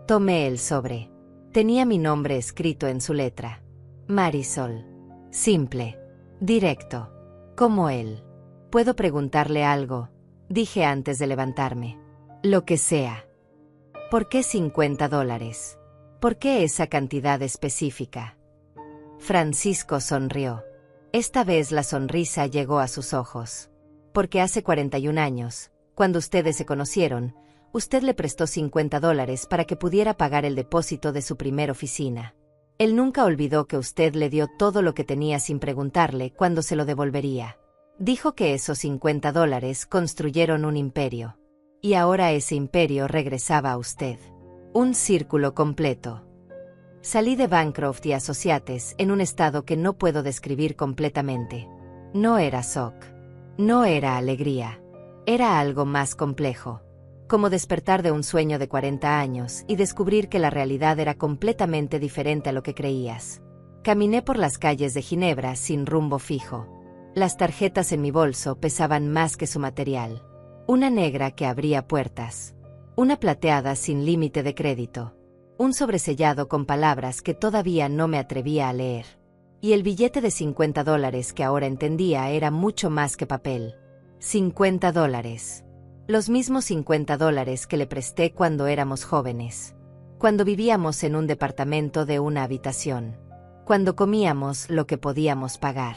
Tomé el sobre. Tenía mi nombre escrito en su letra. Marisol. Simple. Directo. Como él. ¿Puedo preguntarle algo? Dije antes de levantarme. Lo que sea. ¿Por qué $50? ¿Por qué esa cantidad específica? Francisco sonrió. Esta vez la sonrisa llegó a sus ojos. Porque hace 41 años, cuando ustedes se conocieron, usted le prestó $50 para que pudiera pagar el depósito de su primer oficina. Él nunca olvidó que usted le dio todo lo que tenía sin preguntarle cuándo se lo devolvería. Dijo que esos $50 construyeron un imperio. Y ahora ese imperio regresaba a usted. Un círculo completo. Salí de Bancroft y Associates en un estado que no puedo describir completamente. No era shock. No era alegría. Era algo más complejo. Como despertar de un sueño de 40 años y descubrir que la realidad era completamente diferente a lo que creías. Caminé por las calles de Ginebra sin rumbo fijo. Las tarjetas en mi bolso pesaban más que su material. Una negra que abría puertas. Una plateada sin límite de crédito. Un sobresellado con palabras que todavía no me atrevía a leer. Y el billete de $50 que ahora entendía era mucho más que papel. $50. Los mismos $50 que le presté cuando éramos jóvenes. Cuando vivíamos en un departamento de una habitación. Cuando comíamos lo que podíamos pagar.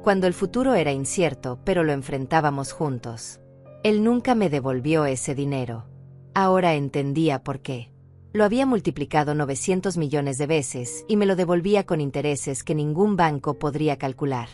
Cuando el futuro era incierto, pero lo enfrentábamos juntos. Él nunca me devolvió ese dinero. Ahora entendía por qué. Lo había multiplicado 900 millones de veces y me lo devolvía con intereses que ningún banco podría calcular.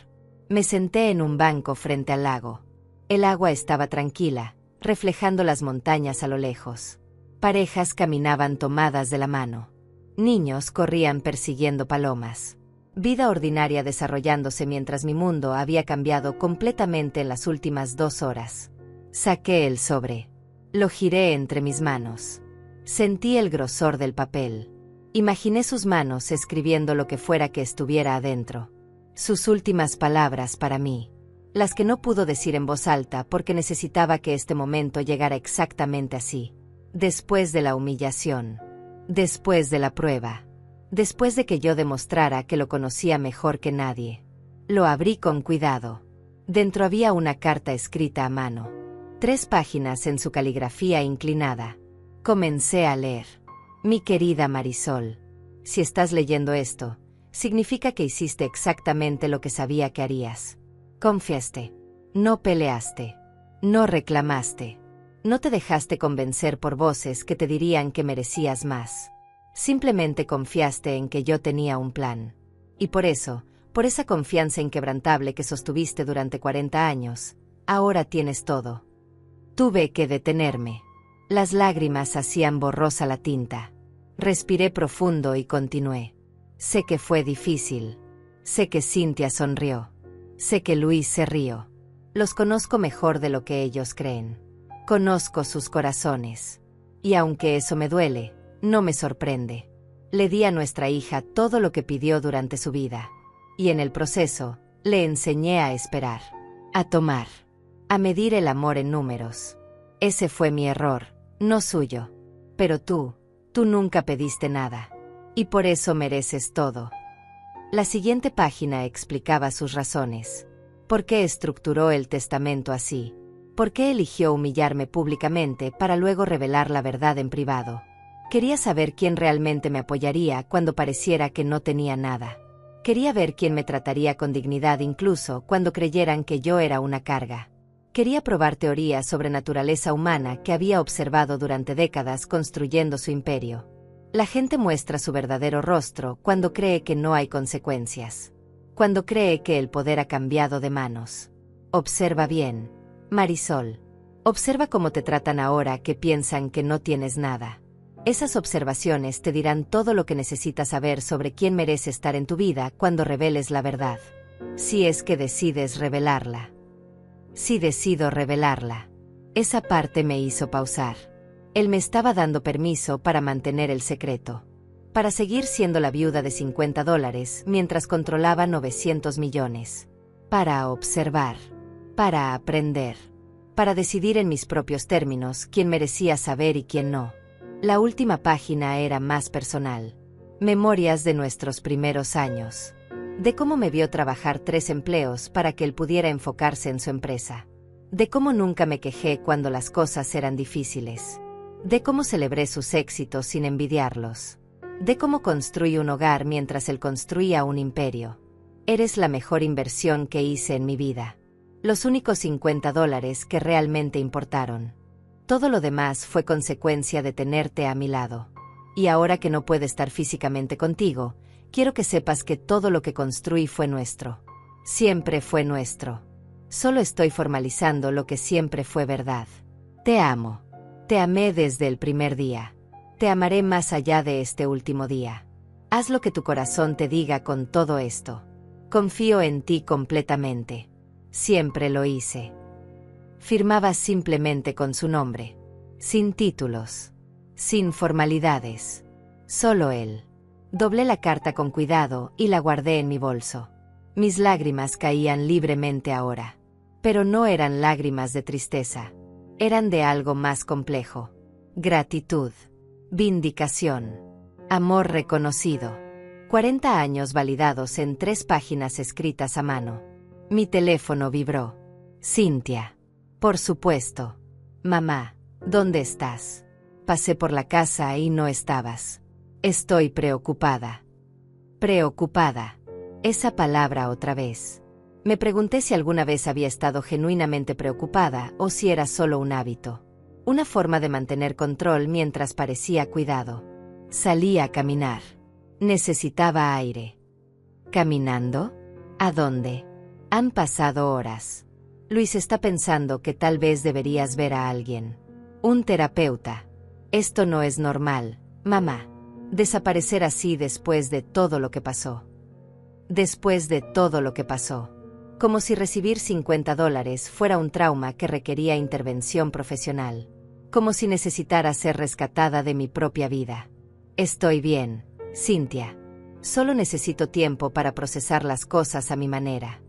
Me senté en un banco frente al lago. El agua estaba tranquila, reflejando las montañas a lo lejos. Parejas caminaban tomadas de la mano. Niños corrían persiguiendo palomas. Vida ordinaria desarrollándose mientras mi mundo había cambiado completamente en las últimas 2 horas. Saqué el sobre. Lo giré entre mis manos. Sentí el grosor del papel. Imaginé sus manos escribiendo lo que fuera que estuviera adentro. Sus últimas palabras para mí. Las que no pudo decir en voz alta porque necesitaba que este momento llegara exactamente así. Después de la humillación. Después de la prueba. Después de que yo demostrara que lo conocía mejor que nadie. Lo abrí con cuidado. Dentro había una carta escrita a mano. 3 páginas en su caligrafía inclinada. Comencé a leer. Mi querida Marisol, si estás leyendo esto, significa que hiciste exactamente lo que sabía que harías. Confiaste. No peleaste. No reclamaste. No te dejaste convencer por voces que te dirían que merecías más. Simplemente confiaste en que yo tenía un plan. Y por eso, por esa confianza inquebrantable que sostuviste durante 40 años, ahora tienes todo. Tuve que detenerme. Las lágrimas hacían borrosa la tinta. Respiré profundo y continué. Sé que fue difícil. Sé que Cynthia sonrió. Sé que Luis se rió. Los conozco mejor de lo que ellos creen. Conozco sus corazones. Y aunque eso me duele, no me sorprende. Le di a nuestra hija todo lo que pidió durante su vida. Y en el proceso, le enseñé a esperar. A tomar. A medir el amor en números. Ese fue mi error, no suyo. Pero tú nunca pediste nada. Y por eso mereces todo. La siguiente página explicaba sus razones. ¿Por qué estructuró el testamento así? ¿Por qué eligió humillarme públicamente para luego revelar la verdad en privado? Quería saber quién realmente me apoyaría cuando pareciera que no tenía nada. Quería ver quién me trataría con dignidad incluso cuando creyeran que yo era una carga. Quería probar teorías sobre naturaleza humana que había observado durante décadas construyendo su imperio. La gente muestra su verdadero rostro cuando cree que no hay consecuencias. Cuando cree que el poder ha cambiado de manos. Observa bien, Marisol. Observa cómo te tratan ahora que piensan que no tienes nada. Esas observaciones te dirán todo lo que necesitas saber sobre quién merece estar en tu vida cuando reveles la verdad. Si es que decides revelarla. Si decido revelarla. Esa parte me hizo pausar. Él me estaba dando permiso para mantener el secreto. Para seguir siendo la viuda de $50 mientras controlaba 900 millones. Para observar. Para aprender. Para decidir en mis propios términos quién merecía saber y quién no. La última página era más personal. Memorias de nuestros primeros años. De cómo me vio trabajar 3 empleos para que él pudiera enfocarse en su empresa. De cómo nunca me quejé cuando las cosas eran difíciles. De cómo celebré sus éxitos sin envidiarlos. De cómo construí un hogar mientras él construía un imperio. Eres la mejor inversión que hice en mi vida. Los únicos $50 que realmente importaron. Todo lo demás fue consecuencia de tenerte a mi lado. Y ahora que no puedo estar físicamente contigo, quiero que sepas que todo lo que construí fue nuestro. Siempre fue nuestro. Solo estoy formalizando lo que siempre fue verdad. Te amo. Te amé desde el primer día. Te amaré más allá de este último día. Haz lo que tu corazón te diga con todo esto. Confío en ti completamente. Siempre lo hice. Firmaba simplemente con su nombre. Sin títulos. Sin formalidades. Solo él. Doblé la carta con cuidado y la guardé en mi bolso. Mis lágrimas caían libremente ahora. Pero no eran lágrimas de tristeza. Eran de algo más complejo. Gratitud. Vindicación. Amor reconocido. 40 años validados en 3 páginas escritas a mano. Mi teléfono vibró. Cintia. Por supuesto. Mamá, ¿dónde estás? Pasé por la casa y no estabas. Estoy preocupada. Preocupada. Esa palabra otra vez. Me pregunté si alguna vez había estado genuinamente preocupada o si era solo un hábito. Una forma de mantener control mientras parecía cuidado. Salí a caminar. Necesitaba aire. ¿Caminando? ¿A dónde? Han pasado horas. Luis está pensando que tal vez deberías ver a alguien. Un terapeuta. Esto no es normal, mamá. Desaparecer así después de todo lo que pasó. Después de todo lo que pasó. Como si recibir $50 fuera un trauma que requería intervención profesional. Como si necesitara ser rescatada de mi propia vida. Estoy bien, Cintia. Solo necesito tiempo para procesar las cosas a mi manera.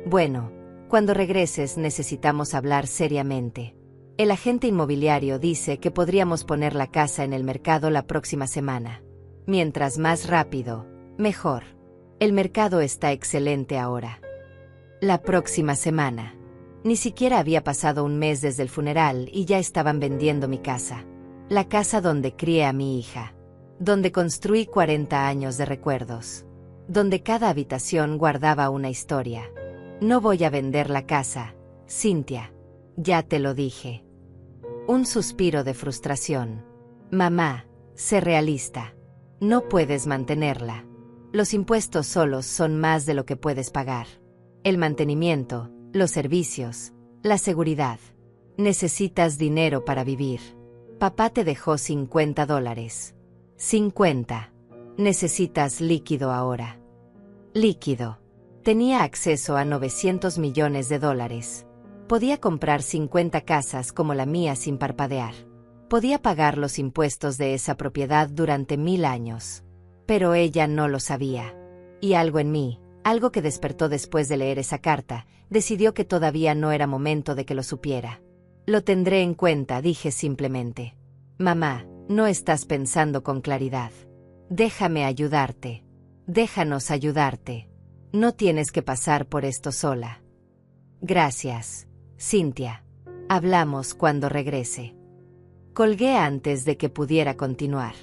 Bueno, cuando regreses necesitamos hablar seriamente. El agente inmobiliario dice que podríamos poner la casa en el mercado la próxima semana. Mientras más rápido, mejor. El mercado está excelente ahora. La próxima semana. Ni siquiera había pasado un mes desde el funeral y ya estaban vendiendo mi casa. La casa donde crié a mi hija. Donde construí 40 años de recuerdos. Donde cada habitación guardaba una historia. No voy a vender la casa, Cintia. Ya te lo dije. Un suspiro de frustración. Mamá, sé realista. No puedes mantenerla. Los impuestos solos son más de lo que puedes pagar. El mantenimiento, los servicios, la seguridad. Necesitas dinero para vivir. Papá te dejó $50. 50. Necesitas líquido ahora. Líquido. Tenía acceso a 900 millones de dólares. Podía comprar 50 casas como la mía sin parpadear. Podía pagar los impuestos de esa propiedad durante 1000 años. Pero ella no lo sabía. Y algo en mí, algo que despertó después de leer esa carta, decidió que todavía no era momento de que lo supiera. Lo tendré en cuenta, dije simplemente. Mamá, no estás pensando con claridad. Déjame ayudarte. Déjanos ayudarte. No tienes que pasar por esto sola. Gracias, Cynthia. Hablamos cuando regrese. Colgué antes de que pudiera continuar.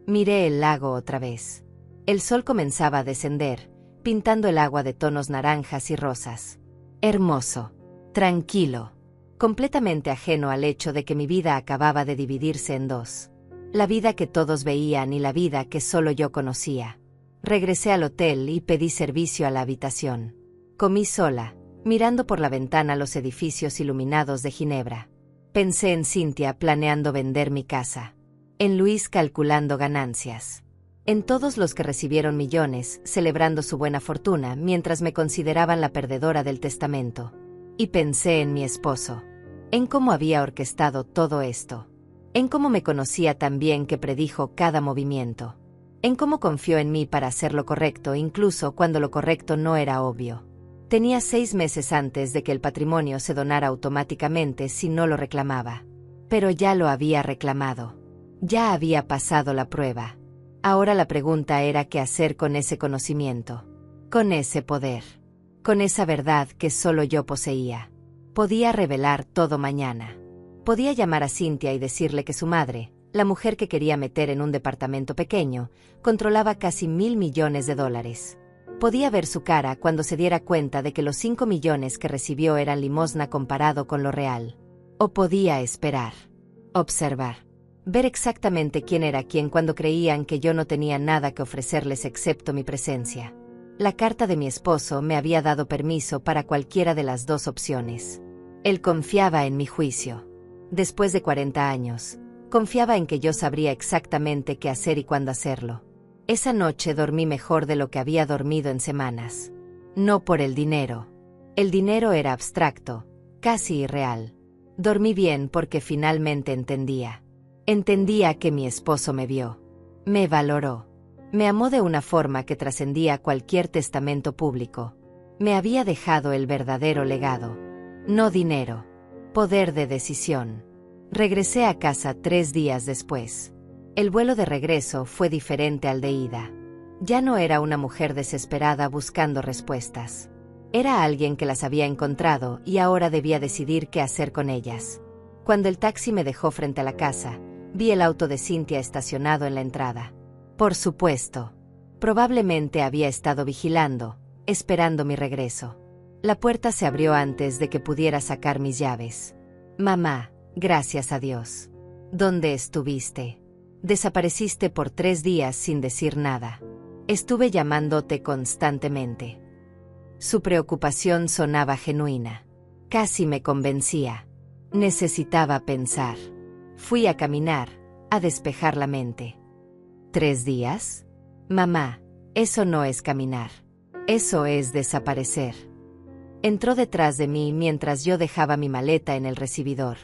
Miré el lago otra vez. El sol comenzaba a descender, pintando el agua de tonos naranjas y rosas. Hermoso, tranquilo, completamente ajeno al hecho de que mi vida acababa de dividirse en dos. La vida que todos veían y la vida que solo yo conocía. Regresé al hotel y pedí servicio a la habitación. Comí sola, mirando por la ventana los edificios iluminados de Ginebra. Pensé en Cynthia planeando vender mi casa. En Luis calculando ganancias. En todos los que recibieron millones, celebrando su buena fortuna mientras me consideraban la perdedora del testamento. Y pensé en mi esposo. En cómo había orquestado todo esto. En cómo me conocía tan bien que predijo cada movimiento. En cómo confió en mí para hacer lo correcto incluso cuando lo correcto no era obvio. Tenía 6 meses antes de que el patrimonio se donara automáticamente si no lo reclamaba. Pero ya lo había reclamado. Ya había pasado la prueba. Ahora la pregunta era qué hacer con ese conocimiento. Con ese poder. Con esa verdad que solo yo poseía. Podía revelar todo mañana. Podía llamar a Cynthia y decirle que su madre, la mujer que quería meter en un departamento pequeño, controlaba casi $1.000 millones. Podía ver su cara cuando se diera cuenta de que los 5 millones que recibió eran limosna comparado con lo real. O podía esperar. Observar. Ver exactamente quién era quién cuando creían que yo no tenía nada que ofrecerles excepto mi presencia. La carta de mi esposo me había dado permiso para cualquiera de las dos opciones. Él confiaba en mi juicio. Después de 40 años, confiaba en que yo sabría exactamente qué hacer y cuándo hacerlo. Esa noche dormí mejor de lo que había dormido en semanas. No por el dinero. El dinero era abstracto, casi irreal. Dormí bien porque finalmente entendía. Entendía que mi esposo me vio. Me valoró. Me amó de una forma que trascendía cualquier testamento público. Me había dejado el verdadero legado. No dinero. Poder de decisión. Regresé a casa 3 días después. El vuelo de regreso fue diferente al de ida. Ya no era una mujer desesperada buscando respuestas. Era alguien que las había encontrado y ahora debía decidir qué hacer con ellas. Cuando el taxi me dejó frente a la casa, vi el auto de Cynthia estacionado en la entrada. Por supuesto. Probablemente había estado vigilando, esperando mi regreso. La puerta se abrió antes de que pudiera sacar mis llaves. Mamá, gracias a Dios. ¿Dónde estuviste? Desapareciste por 3 días sin decir nada. Estuve llamándote constantemente. Su preocupación sonaba genuina. Casi me convencía. Necesitaba pensar. Fui a caminar, a despejar la mente. ¿3 días? Mamá, eso no es caminar. Eso es desaparecer. Entró detrás de mí mientras yo dejaba mi maleta en el recibidor.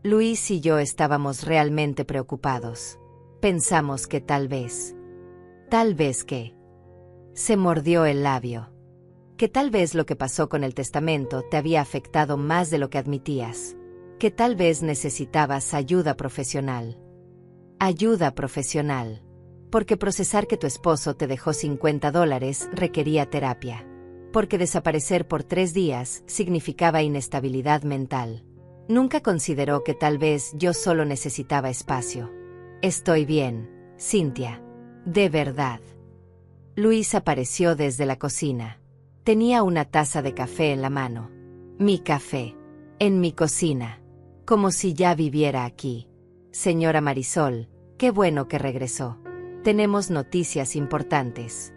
Luis y yo estábamos realmente preocupados. Pensamos que tal vez que... Se mordió el labio. Que tal vez lo que pasó con el testamento te había afectado más de lo que admitías. Que tal vez necesitabas ayuda profesional. Ayuda profesional. Porque procesar que tu esposo te dejó $50 requería terapia. Porque desaparecer por 3 días significaba inestabilidad mental. Nunca consideró que tal vez yo solo necesitaba espacio. Estoy bien, Cynthia. De verdad. Luis apareció desde la cocina. Tenía una taza de café en la mano. Mi café. En mi cocina. Como si ya viviera aquí. Señora Marisol, qué bueno que regresó. Tenemos noticias importantes.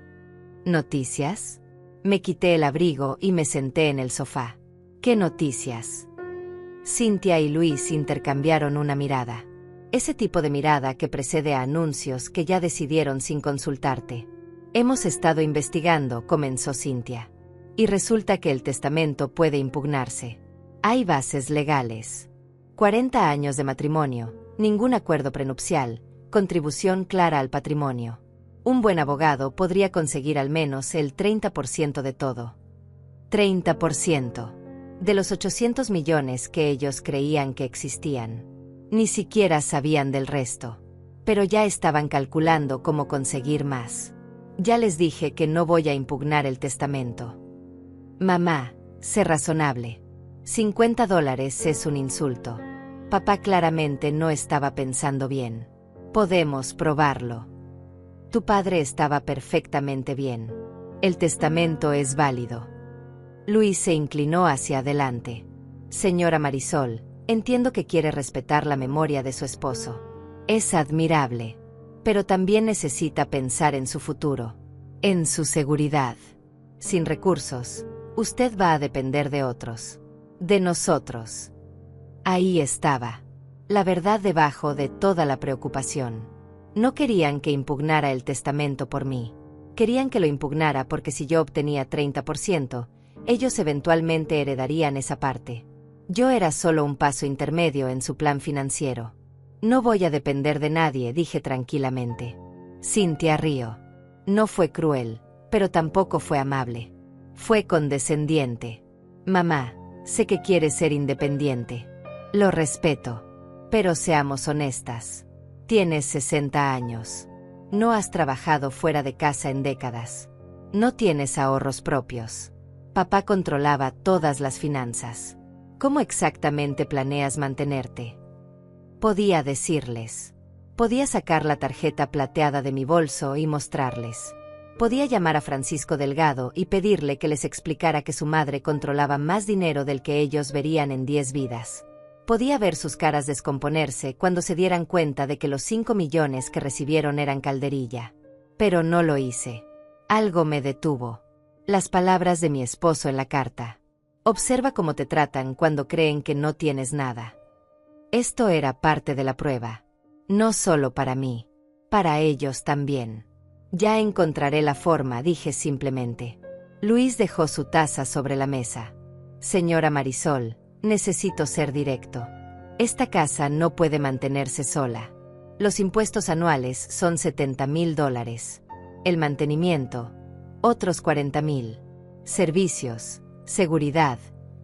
¿Noticias? Me quité el abrigo y me senté en el sofá. ¿Qué noticias? Cynthia y Luis intercambiaron una mirada. Ese tipo de mirada que precede a anuncios que ya decidieron sin consultarte. Hemos estado investigando, comenzó Cynthia. Y resulta que el testamento puede impugnarse. Hay bases legales. 40 años de matrimonio, ningún acuerdo prenupcial, contribución clara al patrimonio. Un buen abogado podría conseguir al menos el 30% de todo. 30%. de los 800 millones que ellos creían que existían. Ni siquiera sabían del resto. Pero ya estaban calculando cómo conseguir más. Ya les dije que no voy a impugnar el testamento. Mamá, sé razonable. $50 es un insulto. Papá claramente no estaba pensando bien. Podemos probarlo. Tu padre estaba perfectamente bien. El testamento es válido. Luis se inclinó hacia adelante. Señora Marisol, entiendo que quiere respetar la memoria de su esposo. Es admirable. Pero también necesita pensar en su futuro. En su seguridad. Sin recursos, usted va a depender de otros. De nosotros. Ahí estaba. La verdad debajo de toda la preocupación. No querían que impugnara el testamento por mí. Querían que lo impugnara porque si yo obtenía 30%, ellos eventualmente heredarían esa parte. Yo era solo un paso intermedio en su plan financiero. No voy a depender de nadie, dije tranquilamente. Cynthia rió. No fue cruel, pero tampoco fue amable. Fue condescendiente. Mamá, sé que quieres ser independiente. Lo respeto. Pero seamos honestas. Tienes 60 años. No has trabajado fuera de casa en décadas. No tienes ahorros propios. Papá controlaba todas las finanzas. ¿Cómo exactamente planeas mantenerte? Podía decirles. Podía sacar la tarjeta plateada de mi bolso y mostrarles. Podía llamar a Francisco Delgado y pedirle que les explicara que su madre controlaba más dinero del que ellos verían en 10 vidas. Podía ver sus caras descomponerse cuando se dieran cuenta de que los 5 millones que recibieron eran calderilla. Pero no lo hice. Algo me detuvo. Las palabras de mi esposo en la carta. Observa cómo te tratan cuando creen que no tienes nada. Esto era parte de la prueba. No solo para mí. Para ellos también. Ya encontraré la forma, dije simplemente. Luis dejó su taza sobre la mesa. Señora Marisol, necesito ser directo. Esta casa no puede mantenerse sola. Los impuestos anuales son $70,000. El mantenimiento, otros $40,000. Servicios, seguridad,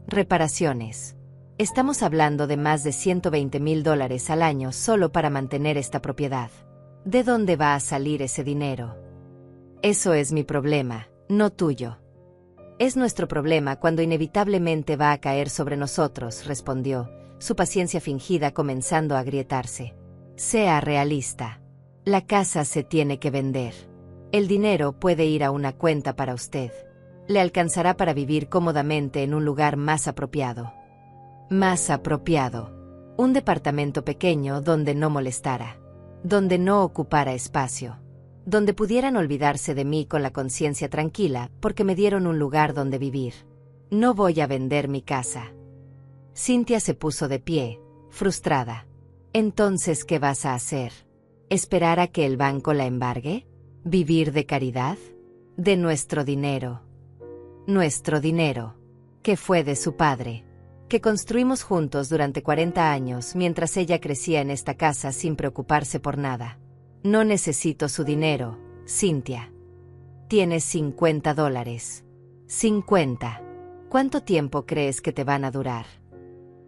reparaciones. Estamos hablando de más de $120,000 al año solo para mantener esta propiedad. ¿De dónde va a salir ese dinero? Eso es mi problema, no tuyo. Es nuestro problema cuando inevitablemente va a caer sobre nosotros, respondió, su paciencia fingida comenzando a agrietarse. Sea realista. La casa se tiene que vender. El dinero puede ir a una cuenta para usted. Le alcanzará para vivir cómodamente en un lugar más apropiado. Más apropiado. Un departamento pequeño donde no molestara. Donde no ocupara espacio. Donde pudieran olvidarse de mí con la conciencia tranquila porque me dieron un lugar donde vivir. No voy a vender mi casa. Cynthia se puso de pie, frustrada. Entonces, ¿qué vas a hacer? ¿Esperar a que el banco la embargue? ¿Vivir de caridad? De nuestro dinero. Nuestro dinero. Que fue de su padre. Que construimos juntos durante 40 años mientras ella crecía en esta casa sin preocuparse por nada. No necesito su dinero, Cynthia. Tienes $50. 50. ¿Cuánto tiempo crees que te van a durar?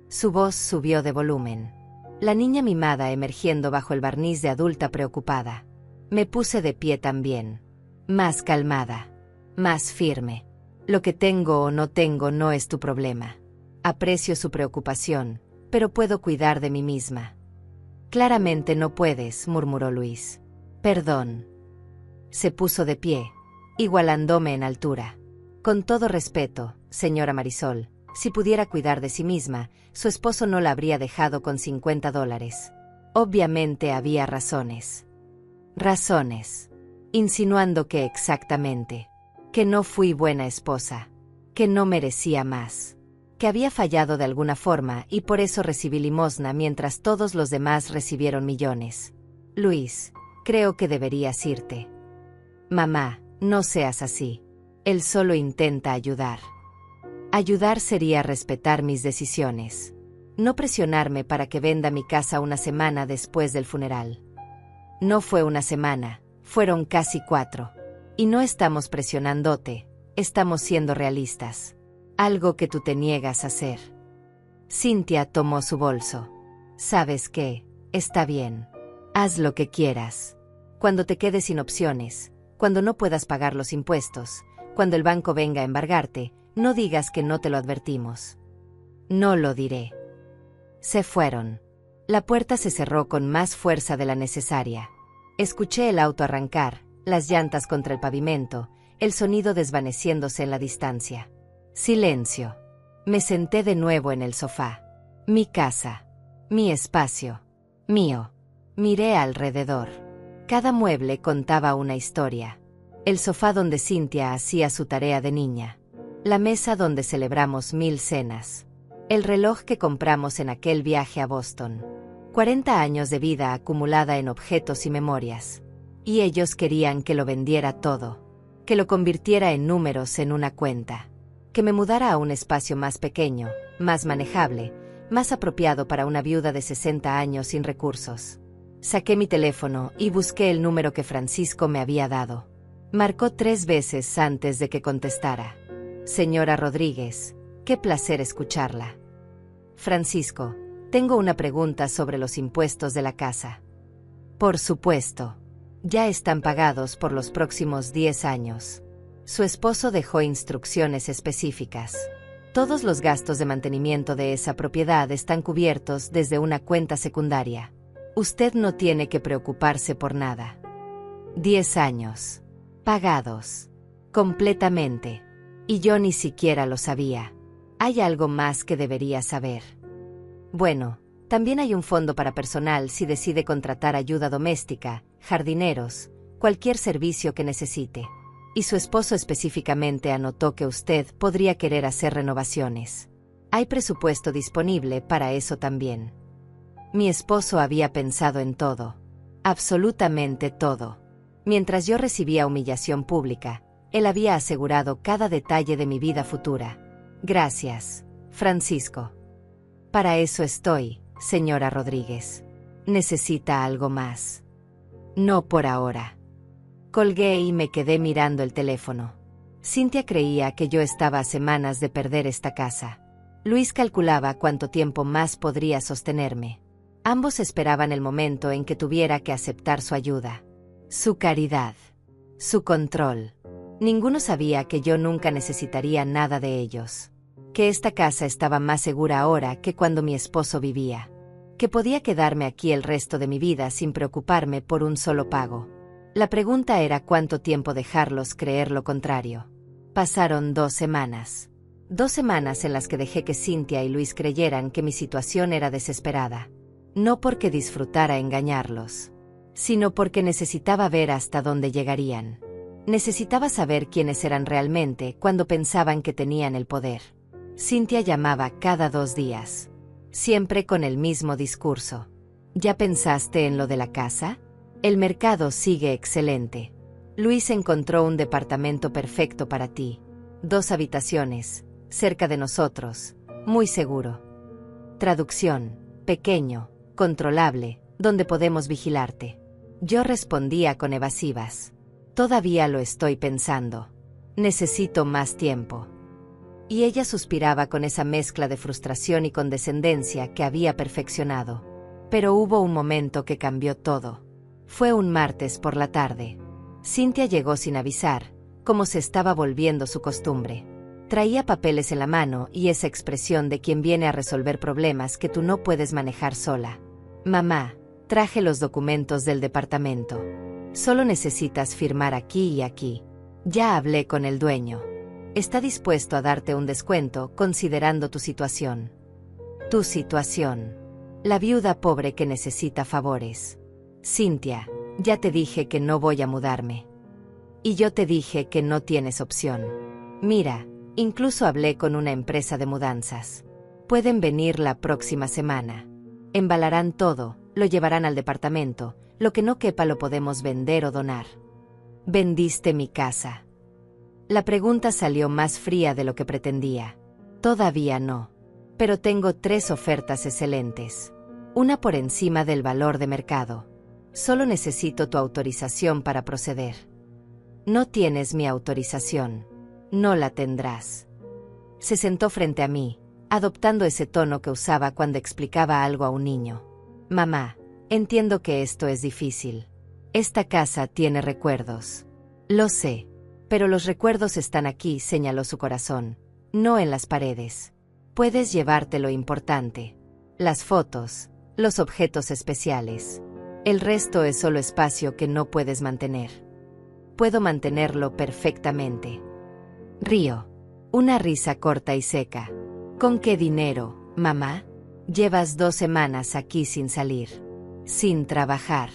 Su voz subió de volumen. La niña mimada emergiendo bajo el barniz de adulta preocupada. Me puse de pie también. Más calmada. Más firme. Lo que tengo o no tengo no es tu problema. Aprecio su preocupación, pero puedo cuidar de mí misma. Claramente no puedes, murmuró Luis. Perdón. Se puso de pie, igualándome en altura. Con todo respeto, señora Marisol, si pudiera cuidar de sí misma, su esposo no la habría dejado con $50. Obviamente había razones. Razones. Insinuando que exactamente. Que no fui buena esposa. Que no merecía más. Que había fallado de alguna forma y por eso recibí limosna mientras todos los demás recibieron millones. Luis, creo que deberías irte. Mamá, no seas así. Él solo intenta ayudar. Ayudar sería respetar mis decisiones. No presionarme para que venda mi casa una semana después del funeral. No fue una semana, fueron casi 4. Y no estamos presionándote, estamos siendo realistas. Algo que tú te niegas a hacer. Cynthia tomó su bolso. ¿Sabes qué? Está bien. Haz lo que quieras. Cuando te quedes sin opciones, cuando no puedas pagar los impuestos, cuando el banco venga a embargarte, no digas que no te lo advertimos. No lo diré. Se fueron. La puerta se cerró con más fuerza de la necesaria. Escuché el auto arrancar, las llantas contra el pavimento, el sonido desvaneciéndose en la distancia. Silencio. Me senté de nuevo en el sofá. Mi casa. Mi espacio. Mío. Miré alrededor. Cada mueble contaba una historia. El sofá donde Cynthia hacía su tarea de niña. La mesa donde celebramos 1000 cenas. El reloj que compramos en aquel viaje a Boston. 40 años de vida acumulada en objetos y memorias. Y ellos querían que lo vendiera todo. Que lo convirtiera en números en una cuenta. Que me mudara a un espacio más pequeño, más manejable, más apropiado para una viuda de 60 años sin recursos. Saqué mi teléfono y busqué el número que Francisco me había dado. Marcó 3 veces antes de que contestara. Señora Rodríguez, qué placer escucharla. Francisco, tengo una pregunta sobre los impuestos de la casa. Por supuesto. Ya están pagados por los próximos 10 años. Su esposo dejó instrucciones específicas. Todos los gastos de mantenimiento de esa propiedad están cubiertos desde una cuenta secundaria. Usted no tiene que preocuparse por nada. 10 años. Pagados. Completamente. Y yo ni siquiera lo sabía. Hay algo más que debería saber. Bueno, también hay un fondo para personal si decide contratar ayuda doméstica, jardineros, cualquier servicio que necesite. Y su esposo específicamente anotó que usted podría querer hacer renovaciones. Hay presupuesto disponible para eso también. Mi esposo había pensado en todo. Absolutamente todo. Mientras yo recibía humillación pública, él había asegurado cada detalle de mi vida futura. Gracias, Francisco. Para eso estoy, señora Rodríguez. ¿Necesita algo más? No por ahora. Colgué y me quedé mirando el teléfono. Cynthia creía que yo estaba a semanas de perder esta casa. Luis calculaba cuánto tiempo más podría sostenerme. Ambos esperaban el momento en que tuviera que aceptar su ayuda. Su caridad. Su control. Ninguno sabía que yo nunca necesitaría nada de ellos. Que esta casa estaba más segura ahora que cuando mi esposo vivía. Que podía quedarme aquí el resto de mi vida sin preocuparme por un solo pago. La pregunta era cuánto tiempo dejarlos creer lo contrario. Pasaron 2 semanas. 2 semanas en las que dejé que Cynthia y Luis creyeran que mi situación era desesperada. No porque disfrutara engañarlos, sino porque necesitaba ver hasta dónde llegarían. Necesitaba saber quiénes eran realmente cuando pensaban que tenían el poder. Cynthia llamaba cada 2 días. Siempre con el mismo discurso. ¿Ya pensaste en lo de la casa? El mercado sigue excelente. Luis encontró un departamento perfecto para ti. 2 habitaciones, cerca de nosotros, muy seguro. Traducción, pequeño, controlable, donde podemos vigilarte. Yo respondía con evasivas. Todavía lo estoy pensando. Necesito más tiempo. Y ella suspiraba con esa mezcla de frustración y condescendencia que había perfeccionado. Pero hubo un momento que cambió todo. Fue un martes por la tarde. Cynthia llegó sin avisar, como se estaba volviendo su costumbre. Traía papeles en la mano y esa expresión de quien viene a resolver problemas que tú no puedes manejar sola. Mamá, traje los documentos del departamento. Solo necesitas firmar aquí y aquí. Ya hablé con el dueño. Está dispuesto a darte un descuento considerando tu situación. Tu situación. La viuda pobre que necesita favores. Cynthia, ya te dije que no voy a mudarme. Y yo te dije que no tienes opción. Mira, incluso hablé con una empresa de mudanzas. Pueden venir la próxima semana. Embalarán todo, lo llevarán al departamento, lo que no quepa lo podemos vender o donar. Vendiste mi casa. La pregunta salió más fría de lo que pretendía. Todavía no. Pero tengo 3 ofertas excelentes. Una por encima del valor de mercado. Solo necesito tu autorización para proceder. No tienes mi autorización. No la tendrás. Se sentó frente a mí, adoptando ese tono que usaba cuando explicaba algo a un niño. Mamá, entiendo que esto es difícil. Esta casa tiene recuerdos. Lo sé. Pero los recuerdos están aquí, señaló su corazón, no en las paredes. Puedes llevarte lo importante. Las fotos, los objetos especiales. El resto es solo espacio que no puedes mantener. Puedo mantenerlo perfectamente. Río. Una risa corta y seca. ¿Con qué dinero, mamá? Llevas 2 semanas aquí sin salir. Sin trabajar.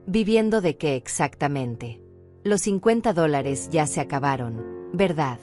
¿Viviendo de qué exactamente? Los $50 ya se acabaron, ¿verdad?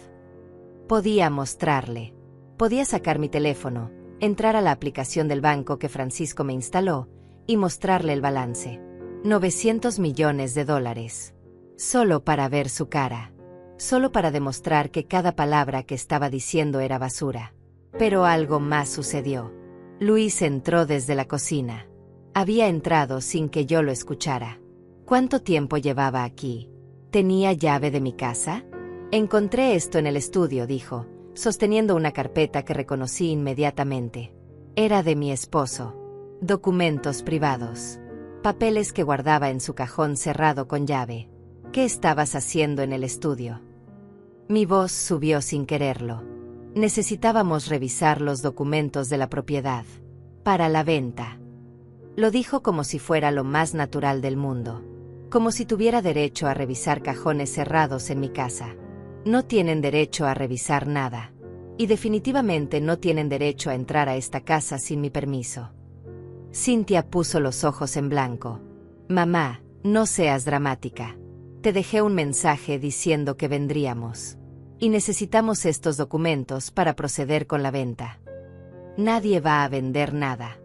Podía mostrarle. Podía sacar mi teléfono, entrar a la aplicación del banco que Francisco me instaló y mostrarle el balance. $900 millones. Solo para ver su cara. Solo para demostrar que cada palabra que estaba diciendo era basura. Pero algo más sucedió. Luis entró desde la cocina. Había entrado sin que yo lo escuchara. ¿Cuánto tiempo llevaba aquí? ¿Tenía llave de mi casa? Encontré esto en el estudio, dijo, sosteniendo una carpeta que reconocí inmediatamente. Era de mi esposo. Documentos privados. Papeles que guardaba en su cajón cerrado con llave. ¿Qué estabas haciendo en el estudio? Mi voz subió sin quererlo. Necesitábamos revisar los documentos de la propiedad. Para la venta. Lo dijo como si fuera lo más natural del mundo. Como si tuviera derecho a revisar cajones cerrados en mi casa. No tienen derecho a revisar nada. Y definitivamente no tienen derecho a entrar a esta casa sin mi permiso. Cynthia puso los ojos en blanco. Mamá, no seas dramática. Te dejé un mensaje diciendo que vendríamos. Y necesitamos estos documentos para proceder con la venta. Nadie va a vender nada.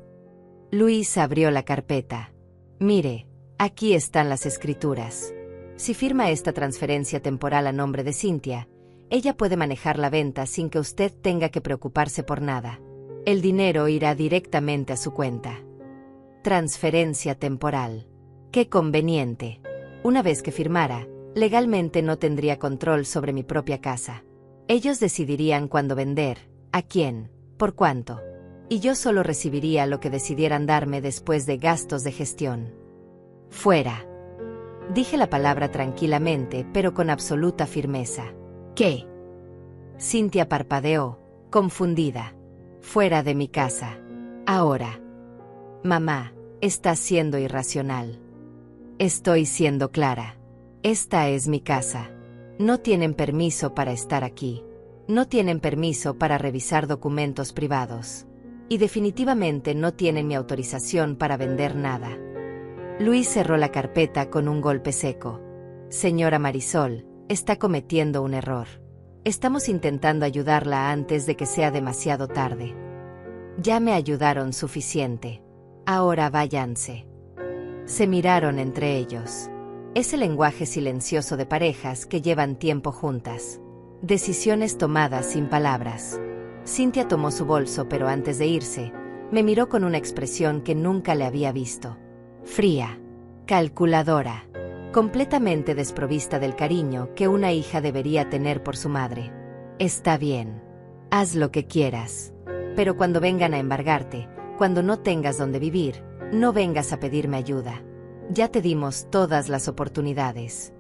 Luis abrió la carpeta. Mire, aquí están las escrituras. Si firma esta transferencia temporal a nombre de Cynthia, ella puede manejar la venta sin que usted tenga que preocuparse por nada. El dinero irá directamente a su cuenta. Transferencia temporal. Qué conveniente. Una vez que firmara, legalmente no tendría control sobre mi propia casa. Ellos decidirían cuándo vender, a quién, por cuánto. Y yo solo recibiría lo que decidieran darme después de gastos de gestión. Fuera. Dije la palabra tranquilamente, pero con absoluta firmeza. ¿Qué? Cynthia parpadeó, confundida. Fuera de mi casa. Ahora. Mamá, estás siendo irracional. Estoy siendo clara. Esta es mi casa. No tienen permiso para estar aquí. No tienen permiso para revisar documentos privados. Y definitivamente no tienen mi autorización para vender nada. Luis cerró la carpeta con un golpe seco. Señora Marisol, está cometiendo un error. Estamos intentando ayudarla antes de que sea demasiado tarde. Ya me ayudaron suficiente. Ahora váyanse. Se miraron entre ellos. Es el lenguaje silencioso de parejas que llevan tiempo juntas. Decisiones tomadas sin palabras. Cynthia tomó su bolso, pero antes de irse, me miró con una expresión que nunca le había visto. Fría. Calculadora. Completamente desprovista del cariño que una hija debería tener por su madre. Está bien. Haz lo que quieras. Pero cuando vengan a embargarte, cuando no tengas donde vivir, no vengas a pedirme ayuda. Ya te dimos todas las oportunidades.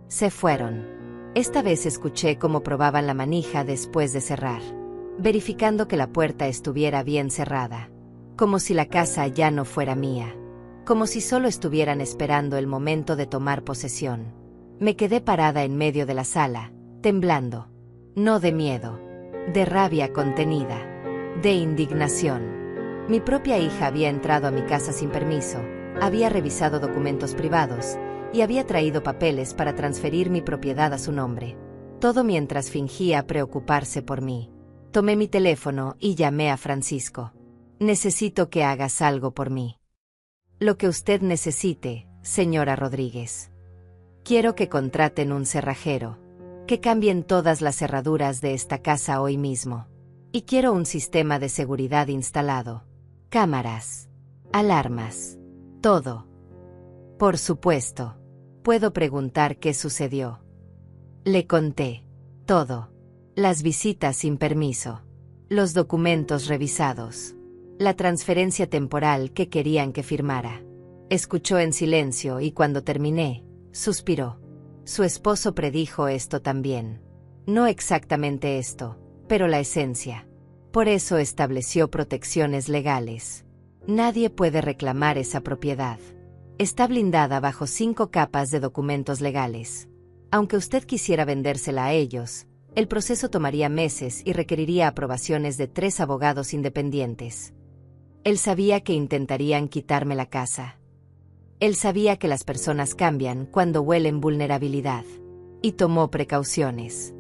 Se fueron. Esta vez escuché cómo probaban la manija después de cerrar, verificando que la puerta estuviera bien cerrada. Como si la casa ya no fuera mía. Como si solo estuvieran esperando el momento de tomar posesión. Me quedé parada en medio de la sala, temblando. No de miedo, de rabia contenida, de indignación. Mi propia hija había entrado a mi casa sin permiso, había revisado documentos privados y había traído papeles para transferir mi propiedad a su nombre. Todo mientras fingía preocuparse por mí. Tomé mi teléfono y llamé a Francisco. Necesito que hagas algo por mí. Lo que usted necesite, señora Rodríguez. Quiero que contraten un cerrajero. Que cambien todas las cerraduras de esta casa hoy mismo. Y quiero un sistema de seguridad instalado. Cámaras. Alarmas. Todo. Por supuesto. Puedo preguntar qué sucedió. Le conté. Todo. Las visitas sin permiso. Los documentos revisados. La transferencia temporal que querían que firmara. Escuchó en silencio y cuando terminé, suspiró. Su esposo predijo esto también. No exactamente esto, pero la esencia. Por eso estableció protecciones legales. Nadie puede reclamar esa propiedad. Está blindada bajo 5 capas de documentos legales. Aunque usted quisiera vendérsela a ellos, el proceso tomaría meses y requeriría aprobaciones de 3 abogados independientes. Él sabía que intentarían quitarme la casa. Él sabía que las personas cambian cuando huelen vulnerabilidad. Y tomó precauciones.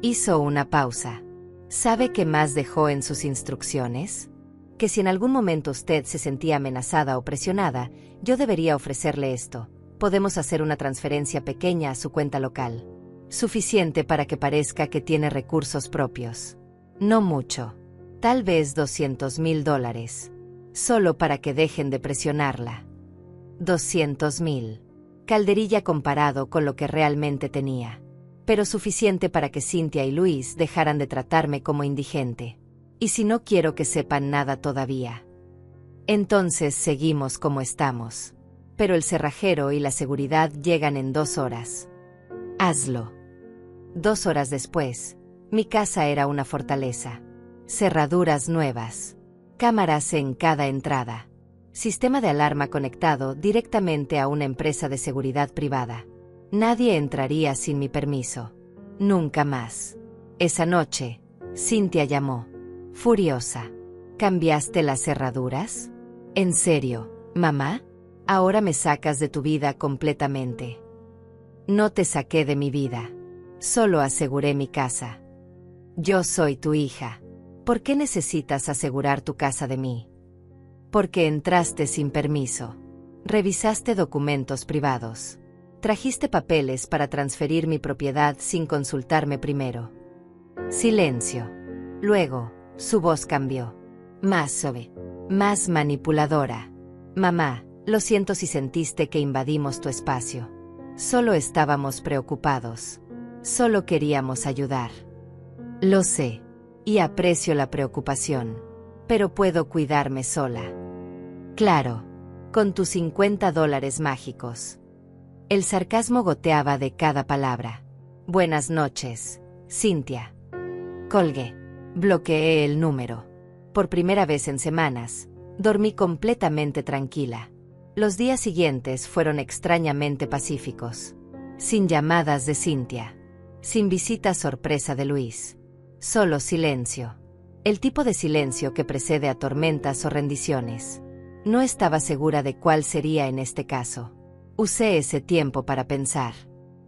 Hizo una pausa. ¿Sabe qué más dejó en sus instrucciones? Que si en algún momento usted se sentía amenazada o presionada, yo debería ofrecerle esto. Podemos hacer una transferencia pequeña a su cuenta local. Suficiente para que parezca que tiene recursos propios. No mucho. Tal vez $200,000. Solo para que dejen de presionarla. 200,000. Calderilla comparado con lo que realmente tenía. Pero suficiente para que Cynthia y Luis dejaran de tratarme como indigente. Y si no quiero que sepan nada todavía. Entonces seguimos como estamos. Pero el cerrajero y la seguridad llegan en 2 horas. Hazlo. 2 horas después, mi casa era una fortaleza. Cerraduras nuevas. Cámaras en cada entrada. Sistema de alarma conectado directamente a una empresa de seguridad privada. Nadie entraría sin mi permiso. Nunca más. Esa noche, Cynthia llamó. Furiosa. ¿Cambiaste las cerraduras? ¿En serio, mamá? Ahora me sacas de tu vida completamente. No te saqué de mi vida. Solo aseguré mi casa. Yo soy tu hija. ¿Por qué necesitas asegurar tu casa de mí? Porque entraste sin permiso. Revisaste documentos privados. Trajiste papeles para transferir mi propiedad sin consultarme primero. Silencio. Luego, su voz cambió. Más suave. Más manipuladora. Mamá, lo siento si sentiste que invadimos tu espacio. Solo estábamos preocupados. Solo queríamos ayudar. Lo sé. Y aprecio la preocupación. Pero puedo cuidarme sola. Claro. Con tus $50 mágicos. El sarcasmo goteaba de cada palabra. Buenas noches, Cynthia. Colgué. Bloqueé el número. Por primera vez en semanas, dormí completamente tranquila. Los días siguientes fueron extrañamente pacíficos. Sin llamadas de Cynthia. Sin visita sorpresa de Luis. Solo silencio. El tipo de silencio que precede a tormentas o rendiciones. No estaba segura de cuál sería en este caso. Usé ese tiempo para pensar.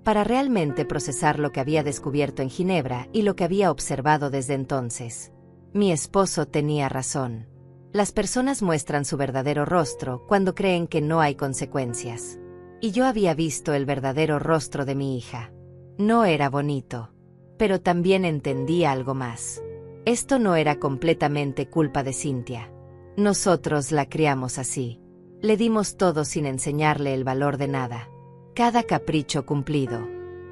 Para realmente procesar lo que había descubierto en Ginebra y lo que había observado desde entonces. Mi esposo tenía razón. Las personas muestran su verdadero rostro cuando creen que no hay consecuencias. Y yo había visto el verdadero rostro de mi hija. No era bonito. Pero también entendía algo más. Esto no era completamente culpa de Cynthia. Nosotros la criamos así. Le dimos todo sin enseñarle el valor de nada. Cada capricho cumplido.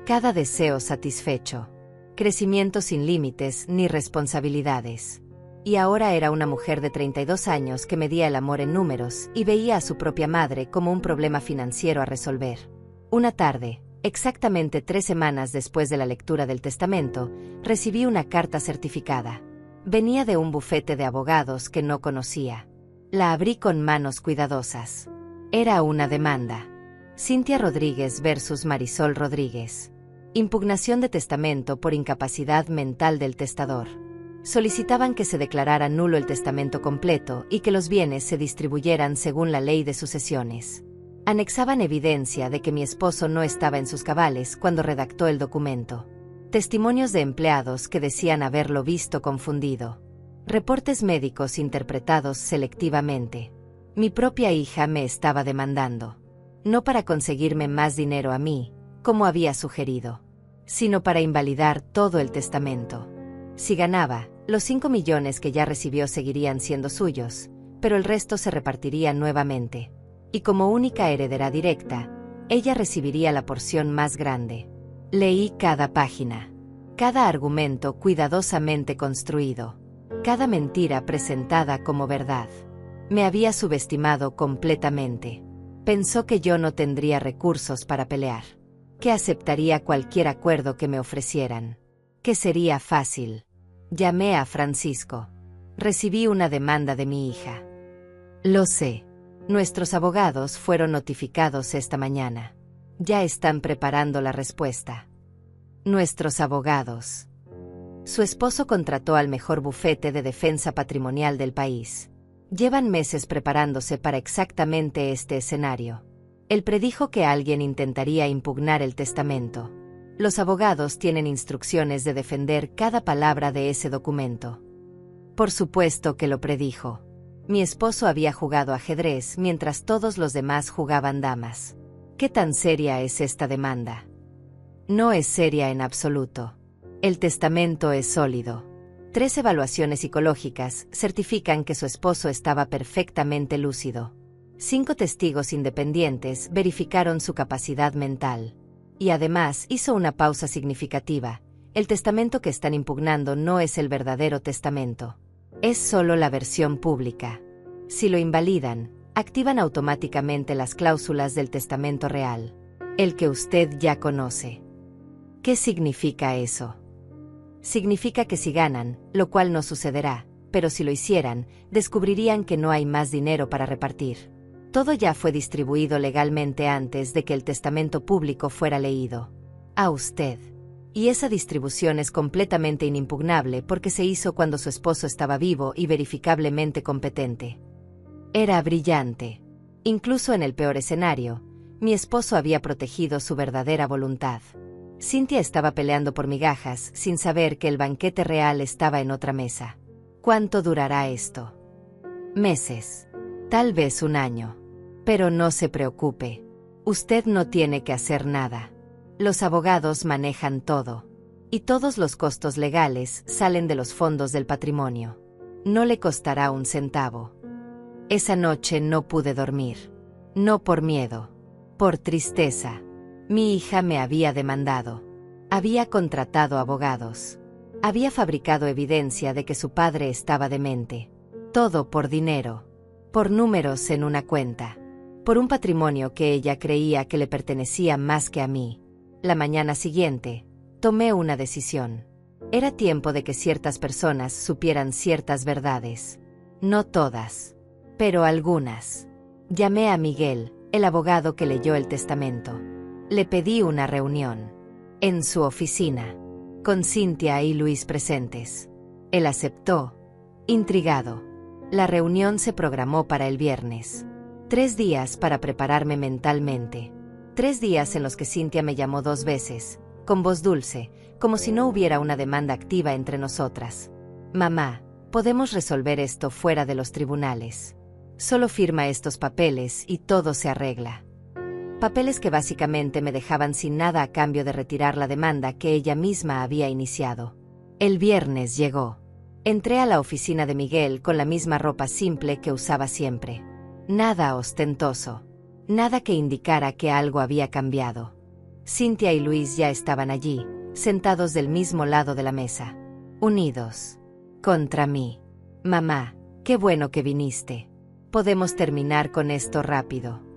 Cada deseo satisfecho. Crecimiento sin límites ni responsabilidades. Y ahora era una mujer de 32 años que medía el amor en números y veía a su propia madre como un problema financiero a resolver. Una tarde, exactamente 3 semanas después de la lectura del testamento, recibí una carta certificada. Venía de un bufete de abogados que no conocía. La abrí con manos cuidadosas. Era una demanda. Cynthia Rodríguez versus Marisol Rodríguez. Impugnación de testamento por incapacidad mental del testador. Solicitaban que se declarara nulo el testamento completo y que los bienes se distribuyeran según la ley de sucesiones. Anexaban evidencia de que mi esposo no estaba en sus cabales cuando redactó el documento. Testimonios de empleados que decían haberlo visto confundido. Reportes médicos interpretados selectivamente. Mi propia hija me estaba demandando. No para conseguirme más dinero a mí, como había sugerido, sino para invalidar todo el testamento. Si ganaba, los 5 millones que ya recibió seguirían siendo suyos, pero el resto se repartiría nuevamente. Y como única heredera directa, ella recibiría la porción más grande. Leí cada página. Cada argumento cuidadosamente construido. Cada mentira presentada como verdad. Me había subestimado completamente. Pensó que yo no tendría recursos para pelear. Que aceptaría cualquier acuerdo que me ofrecieran. Que sería fácil. Llamé a Francisco. Recibí una demanda de mi hija. Lo sé. Nuestros abogados fueron notificados esta mañana. Ya están preparando la respuesta. Nuestros abogados. Su esposo contrató al mejor bufete de defensa patrimonial del país. Llevan meses preparándose para exactamente este escenario. Él predijo que alguien intentaría impugnar el testamento. Los abogados tienen instrucciones de defender cada palabra de ese documento. Por supuesto que lo predijo. Mi esposo había jugado ajedrez mientras todos los demás jugaban damas. ¿Qué tan seria es esta demanda? No es seria en absoluto. El testamento es sólido. 3 evaluaciones psicológicas certifican que su esposo estaba perfectamente lúcido. 5 testigos independientes verificaron su capacidad mental. Y además hizo una pausa significativa. El testamento que están impugnando no es el verdadero testamento. Es solo la versión pública. Si lo invalidan, activan automáticamente las cláusulas del testamento real. El que usted ya conoce. ¿Qué significa eso? Significa que si ganan, lo cual no sucederá, pero si lo hicieran, descubrirían que no hay más dinero para repartir. Todo ya fue distribuido legalmente antes de que el testamento público fuera leído. A usted. Y esa distribución es completamente inimpugnable porque se hizo cuando su esposo estaba vivo y verificablemente competente. Era brillante. Incluso en el peor escenario, mi esposo había protegido su verdadera voluntad. Cynthia estaba peleando por migajas sin saber que el banquete real estaba en otra mesa. ¿Cuánto durará esto? Meses. Tal vez un año. Pero no se preocupe. Usted no tiene que hacer nada. Los abogados manejan todo. Y todos los costos legales salen de los fondos del patrimonio. No le costará un centavo. Esa noche no pude dormir. No por miedo. Por tristeza. Mi hija me había demandado. Había contratado abogados. Había fabricado evidencia de que su padre estaba demente. Todo por dinero. Por números en una cuenta. Por un patrimonio que ella creía que le pertenecía más que a mí. La mañana siguiente, tomé una decisión. Era tiempo de que ciertas personas supieran ciertas verdades. No todas, pero algunas. Llamé a Miguel, el abogado que leyó el testamento. Le pedí una reunión. En su oficina. Con Cynthia y Luis presentes. Él aceptó, intrigado. La reunión se programó para el viernes. 3 días para prepararme mentalmente. 3 días en los que Cynthia me llamó 2 veces, con voz dulce, como si no hubiera una demanda activa entre nosotras. Mamá, podemos resolver esto fuera de los tribunales. Solo firma estos papeles y todo se arregla. Papeles que básicamente me dejaban sin nada a cambio de retirar la demanda que ella misma había iniciado. El viernes llegó. Entré a la oficina de Miguel con la misma ropa simple que usaba siempre. Nada ostentoso. Nada que indicara que algo había cambiado. Cynthia y Luis ya estaban allí, sentados del mismo lado de la mesa. Unidos. Contra mí. Mamá, qué bueno que viniste. Podemos terminar con esto rápido.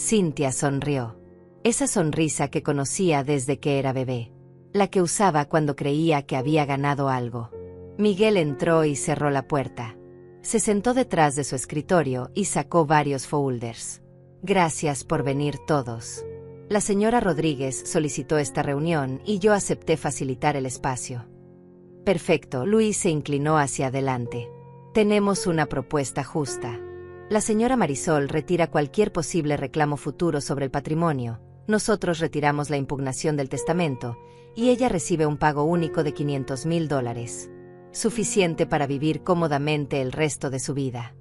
Cynthia sonrió. Esa sonrisa que conocía desde que era bebé. La que usaba cuando creía que había ganado algo. Miguel entró y cerró la puerta. Se sentó detrás de su escritorio y sacó varios folders. Gracias por venir todos. La señora Rodríguez solicitó esta reunión y yo acepté facilitar el espacio. Perfecto, Luis se inclinó hacia adelante. Tenemos una propuesta justa. La señora Marisol retira cualquier posible reclamo futuro sobre el patrimonio, nosotros retiramos la impugnación del testamento, y ella recibe un pago único de $500,000. Suficiente para vivir cómodamente el resto de su vida.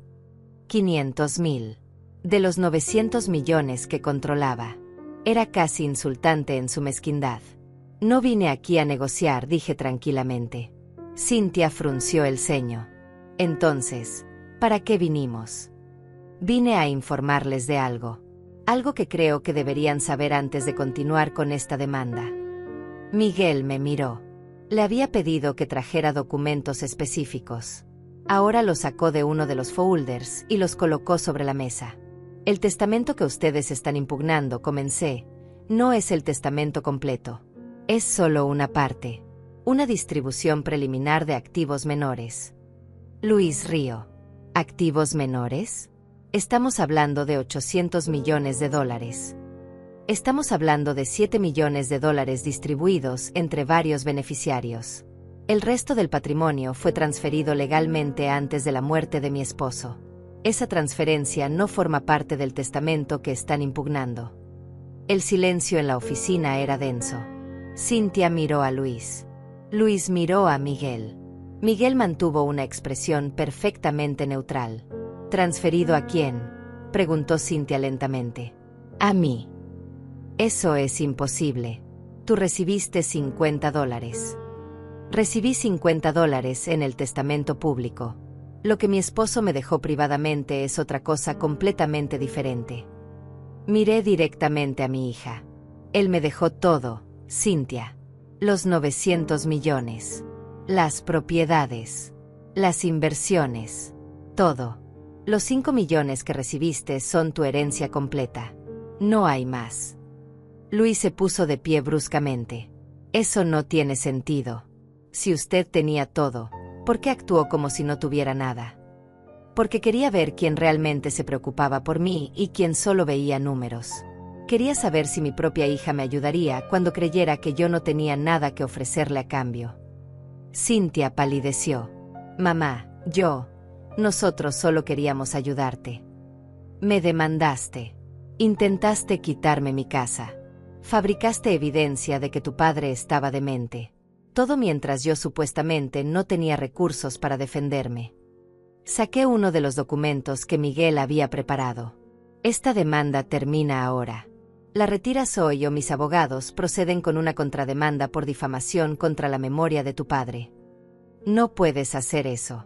500,000. De los 900 millones que controlaba. Era casi insultante en su mezquindad. No vine aquí a negociar, dije tranquilamente. Cynthia frunció el ceño. Entonces, ¿para qué vinimos? Vine a informarles de algo. Algo que creo que deberían saber antes de continuar con esta demanda. Miguel me miró. Le había pedido que trajera documentos específicos. Ahora los sacó de uno de los folders y los colocó sobre la mesa. El testamento que ustedes están impugnando, comencé, no es el testamento completo. Es solo una parte. Una distribución preliminar de activos menores. Luis Río. ¿Activos menores? Estamos hablando de 800 millones de dólares. Estamos hablando de 7 millones de dólares distribuidos entre varios beneficiarios. El resto del patrimonio fue transferido legalmente antes de la muerte de mi esposo. Esa transferencia no forma parte del testamento que están impugnando. El silencio en la oficina era denso. Cynthia miró a Luis. Luis miró a Miguel. Miguel mantuvo una expresión perfectamente neutral. ¿Transferido a quién?, preguntó Cynthia lentamente. A mí. Eso es imposible. Tú recibiste $50. Recibí $50 en el testamento público. Lo que mi esposo me dejó privadamente es otra cosa completamente diferente. Miré directamente a mi hija. Él me dejó todo, Cynthia. Los 900 millones. Las propiedades. Las inversiones. Todo. Los 5 millones que recibiste son tu herencia completa. No hay más. Luis se puso de pie bruscamente. Eso no tiene sentido. Si usted tenía todo, ¿por qué actuó como si no tuviera nada? Porque quería ver quién realmente se preocupaba por mí y quién solo veía números. Quería saber si mi propia hija me ayudaría cuando creyera que yo no tenía nada que ofrecerle a cambio. Cynthia palideció. Mamá, nosotros solo queríamos ayudarte. Me demandaste. Intentaste quitarme mi casa. Fabricaste evidencia de que tu padre estaba demente. Todo mientras yo supuestamente no tenía recursos para defenderme. Saqué uno de los documentos que Miguel había preparado. Esta demanda termina ahora. La retiras hoy o mis abogados proceden con una contrademanda por difamación contra la memoria de tu padre. No puedes hacer eso.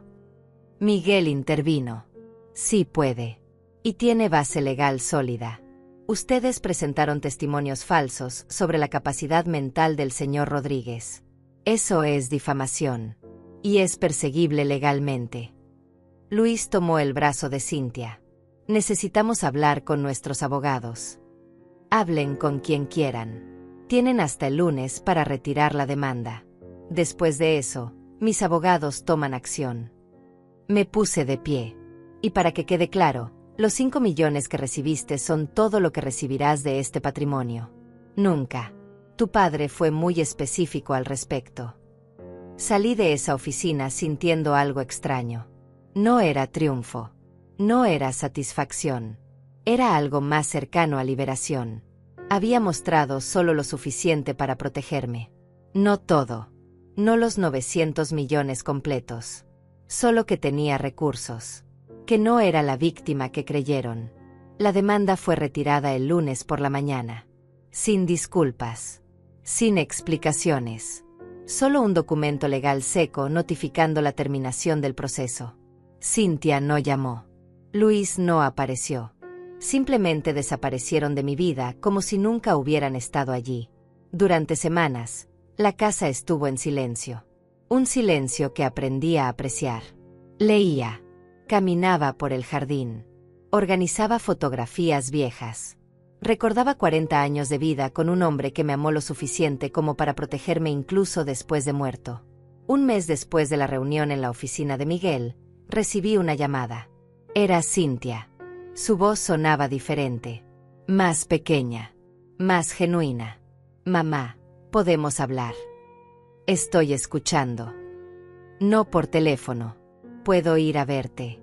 Miguel intervino. Sí puede. Y tiene base legal sólida. Ustedes presentaron testimonios falsos sobre la capacidad mental del señor Rodríguez. Eso es difamación. Y es perseguible legalmente. Luis tomó el brazo de Cynthia. Necesitamos hablar con nuestros abogados. Hablen con quien quieran. Tienen hasta el lunes para retirar la demanda. Después de eso, mis abogados toman acción. Me puse de pie. Y para que quede claro, los 5 millones que recibiste son todo lo que recibirás de este patrimonio. Nunca. Tu padre fue muy específico al respecto. Salí de esa oficina sintiendo algo extraño. No era triunfo. No era satisfacción. Era algo más cercano a liberación. Había mostrado solo lo suficiente para protegerme. No todo. No los 900 millones completos. Solo que tenía recursos. Que no era la víctima que creyeron. La demanda fue retirada el lunes por la mañana. Sin disculpas. Sin explicaciones. Solo un documento legal seco notificando la terminación del proceso. Cynthia no llamó. Luis no apareció. Simplemente desaparecieron de mi vida como si nunca hubieran estado allí. Durante semanas, la casa estuvo en silencio. Un silencio que aprendí a apreciar. Leía. Caminaba por el jardín. Organizaba fotografías viejas. Recordaba 40 años de vida con un hombre que me amó lo suficiente como para protegerme incluso después de muerto. Un mes después de la reunión en la oficina de Miguel, recibí una llamada. Era Cynthia. Su voz sonaba diferente. Más pequeña. Más genuina. Mamá, podemos hablar. Estoy escuchando. No por teléfono. Puedo ir a verte.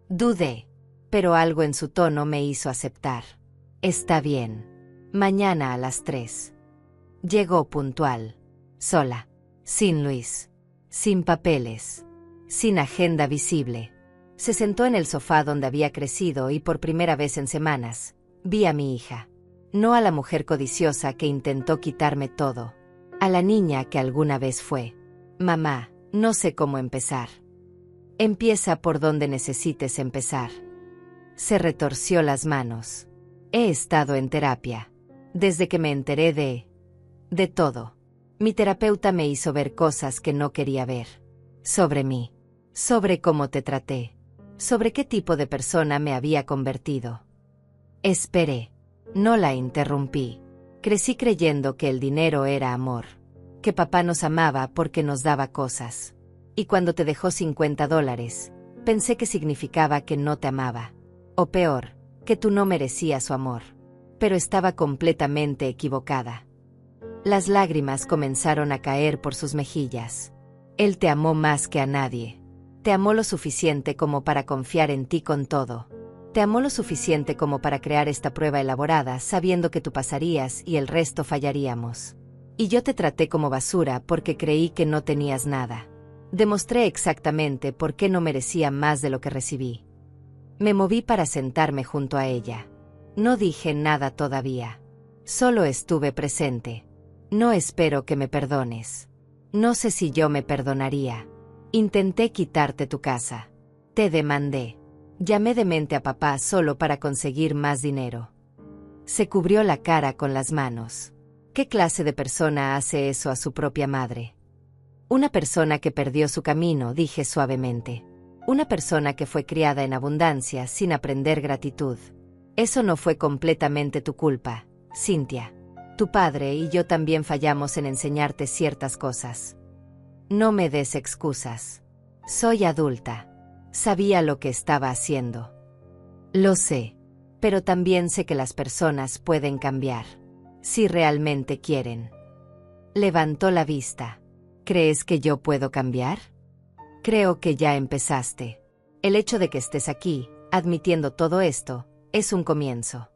Dudé, pero algo en su tono me hizo aceptar. Está bien. Mañana a las 3. Llegó puntual. Sola. Sin Luis. Sin papeles. Sin agenda visible. Se sentó en el sofá donde había crecido y por primera vez en semanas, vi a mi hija. No a la mujer codiciosa que intentó quitarme todo. A la niña que alguna vez fue. Mamá, no sé cómo empezar. Empieza por donde necesites empezar. Se retorció las manos. He estado en terapia. Desde que me enteré de todo. Mi terapeuta me hizo ver cosas que no quería ver. Sobre mí. Sobre cómo te traté. Sobre qué tipo de persona me había convertido. Esperé. No la interrumpí. Crecí creyendo que el dinero era amor. Que papá nos amaba porque nos daba cosas. Y cuando te dejó $50, pensé que significaba que no te amaba. O peor, que tú no merecías su amor. Pero estaba completamente equivocada. Las lágrimas comenzaron a caer por sus mejillas. Él te amó más que a nadie. Te amó lo suficiente como para confiar en ti con todo. Te amó lo suficiente como para crear esta prueba elaborada sabiendo que tú pasarías y el resto fallaríamos. Y yo te traté como basura porque creí que no tenías nada. Demostré exactamente por qué no merecía más de lo que recibí. Me moví para sentarme junto a ella. No dije nada todavía. Solo estuve presente. No espero que me perdones. No sé si yo me perdonaría. Intenté quitarte tu casa. Te demandé. Llamé demente a papá solo para conseguir más dinero. Se cubrió la cara con las manos. ¿Qué clase de persona hace eso a su propia madre? Una persona que perdió su camino, dije suavemente. Una persona que fue criada en abundancia sin aprender gratitud. Eso no fue completamente tu culpa, Cynthia. Tu padre y yo también fallamos en enseñarte ciertas cosas. No me des excusas. Soy adulta. Sabía lo que estaba haciendo. Lo sé. Pero también sé que las personas pueden cambiar. Si realmente quieren. Levantó la vista. ¿Crees que yo puedo cambiar? Creo que ya empezaste. El hecho de que estés aquí, admitiendo todo esto, es un comienzo.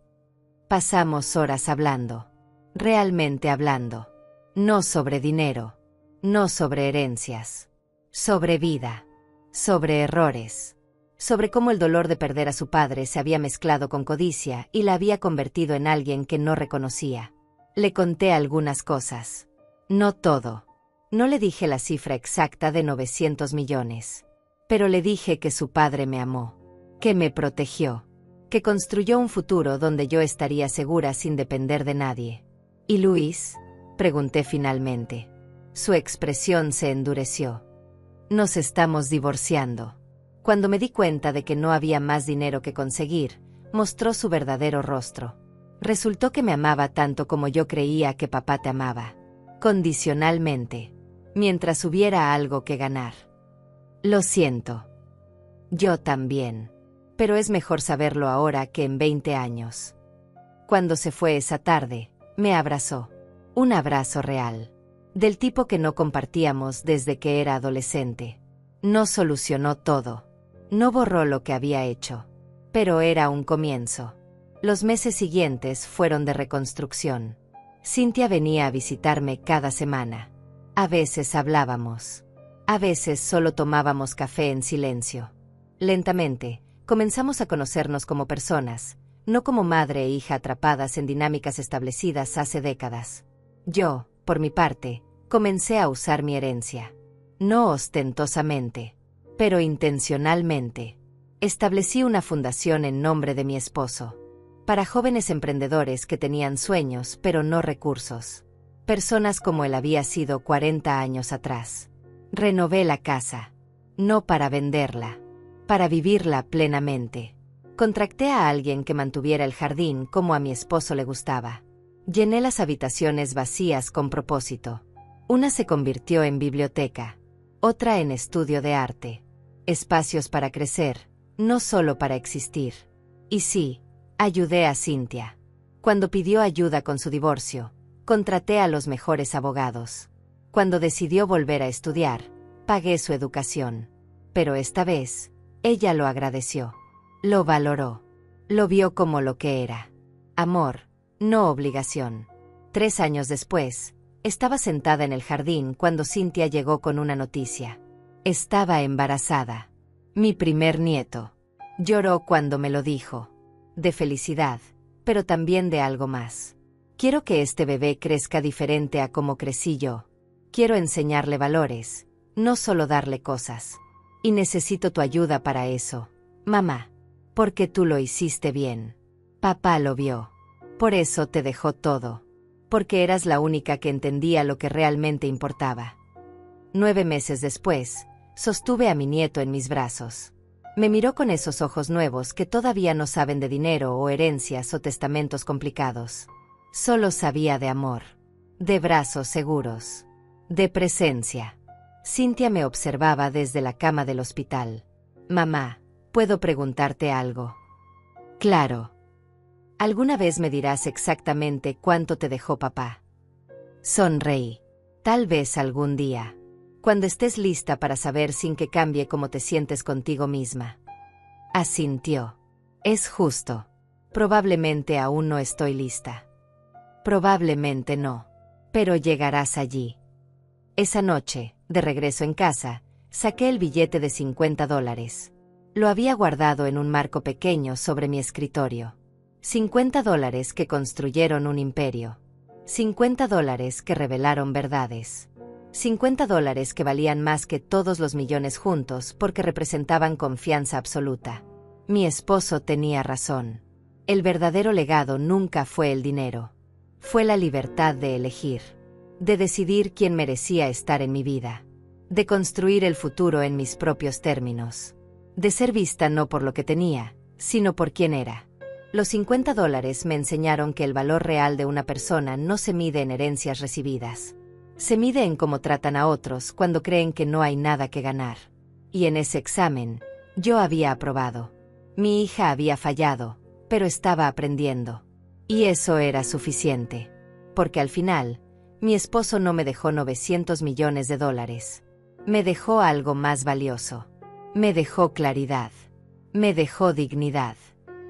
Pasamos horas hablando. Realmente hablando. No sobre dinero. No sobre herencias. Sobre vida. Sobre errores. Sobre cómo el dolor de perder a su padre se había mezclado con codicia y la había convertido en alguien que no reconocía. Le conté algunas cosas. No todo. No le dije la cifra exacta de 900 millones. Pero le dije que su padre me amó. Que me protegió. Que construyó un futuro donde yo estaría segura sin depender de nadie. ¿Y Luis? Pregunté finalmente. Su expresión se endureció. Nos estamos divorciando. Cuando me di cuenta de que no había más dinero que conseguir, mostró su verdadero rostro. Resultó que me amaba tanto como yo creía que papá te amaba. Condicionalmente. Mientras hubiera algo que ganar. Lo siento. Yo también. Pero es mejor saberlo ahora que en 20 años. Cuando se fue esa tarde, me abrazó. Un abrazo real. Del tipo que no compartíamos desde que era adolescente. No solucionó todo. No borró lo que había hecho. Pero era un comienzo. Los meses siguientes fueron de reconstrucción. Cynthia venía a visitarme cada semana. A veces hablábamos. A veces solo tomábamos café en silencio. Lentamente, comenzamos a conocernos como personas, no como madre e hija atrapadas en dinámicas establecidas hace décadas. Yo, por mi parte, comencé a usar mi herencia. No ostentosamente, pero intencionalmente. Establecí una fundación en nombre de mi esposo. Para jóvenes emprendedores que tenían sueños pero no recursos. Personas como él había sido 40 años atrás. Renové la casa. No para venderla. Para vivirla plenamente. Contraté a alguien que mantuviera el jardín como a mi esposo le gustaba. Llené las habitaciones vacías con propósito. Una se convirtió en biblioteca. Otra en estudio de arte. Espacios para crecer, no solo para existir. Y sí, ayudé a Cynthia. Cuando pidió ayuda con su divorcio, contraté a los mejores abogados. Cuando decidió volver a estudiar, pagué su educación. Pero esta vez, ella lo agradeció. Lo valoró. Lo vio como lo que era. Amor, no obligación. 3 años después, estaba sentada en el jardín cuando Cynthia llegó con una noticia. Estaba embarazada. Mi primer nieto. Lloró cuando me lo dijo. De felicidad, pero también de algo más. Quiero que este bebé crezca diferente a como crecí yo. Quiero enseñarle valores, no solo darle cosas. Y necesito tu ayuda para eso, mamá. Porque tú lo hiciste bien. Papá lo vio. Por eso te dejó todo. porque eras la única que entendía lo que realmente importaba. 9 meses después, sostuve a mi nieto en mis brazos. Me miró con esos ojos nuevos que todavía no saben de dinero o herencias o testamentos complicados. Solo sabía de amor, de brazos seguros, de presencia. Cynthia me observaba desde la cama del hospital. Mamá, ¿puedo preguntarte algo? Claro. ¿Alguna vez me dirás exactamente cuánto te dejó papá? Sonreí. Tal vez algún día. Cuando estés lista para saber sin que cambie cómo te sientes contigo misma. Asintió. Es justo. Probablemente aún no estoy lista. Probablemente no. Pero llegarás allí. Esa noche, de regreso en casa, saqué el billete de $50. Lo había guardado en un marco pequeño sobre mi escritorio. $50 que construyeron un imperio. $50 que revelaron verdades. $50 que valían más que todos los millones juntos porque representaban confianza absoluta. Mi esposo tenía razón. El verdadero legado nunca fue el dinero. Fue la libertad de elegir. De decidir quién merecía estar en mi vida. De construir el futuro en mis propios términos. De ser vista no por lo que tenía, sino por quién era. Los $50 me enseñaron que el valor real de una persona no se mide en herencias recibidas. Se mide en cómo tratan a otros cuando creen que no hay nada que ganar. Y en ese examen, yo había aprobado. Mi hija había fallado, pero estaba aprendiendo. Y eso era suficiente. Porque al final, mi esposo no me dejó $900 millones. Me dejó algo más valioso. Me dejó claridad. Me dejó dignidad.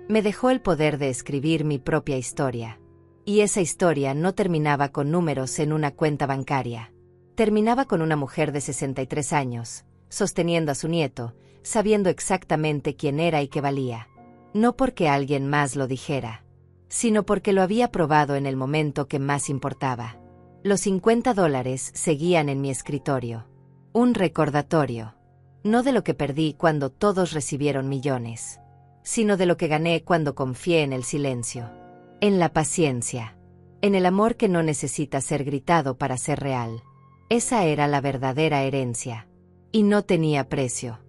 Me dejó el poder de escribir mi propia historia. Y esa historia no terminaba con números en una cuenta bancaria. Terminaba con una mujer de 63 años, sosteniendo a su nieto, sabiendo exactamente quién era y qué valía. No porque alguien más lo dijera, sino porque lo había probado en el momento que más importaba. Los $50 seguían en mi escritorio. Un recordatorio. No de lo que perdí cuando todos recibieron millones, sino de lo que gané cuando confié en el silencio. En la paciencia. En el amor que no necesita ser gritado para ser real. Esa era la verdadera herencia. Y no tenía precio.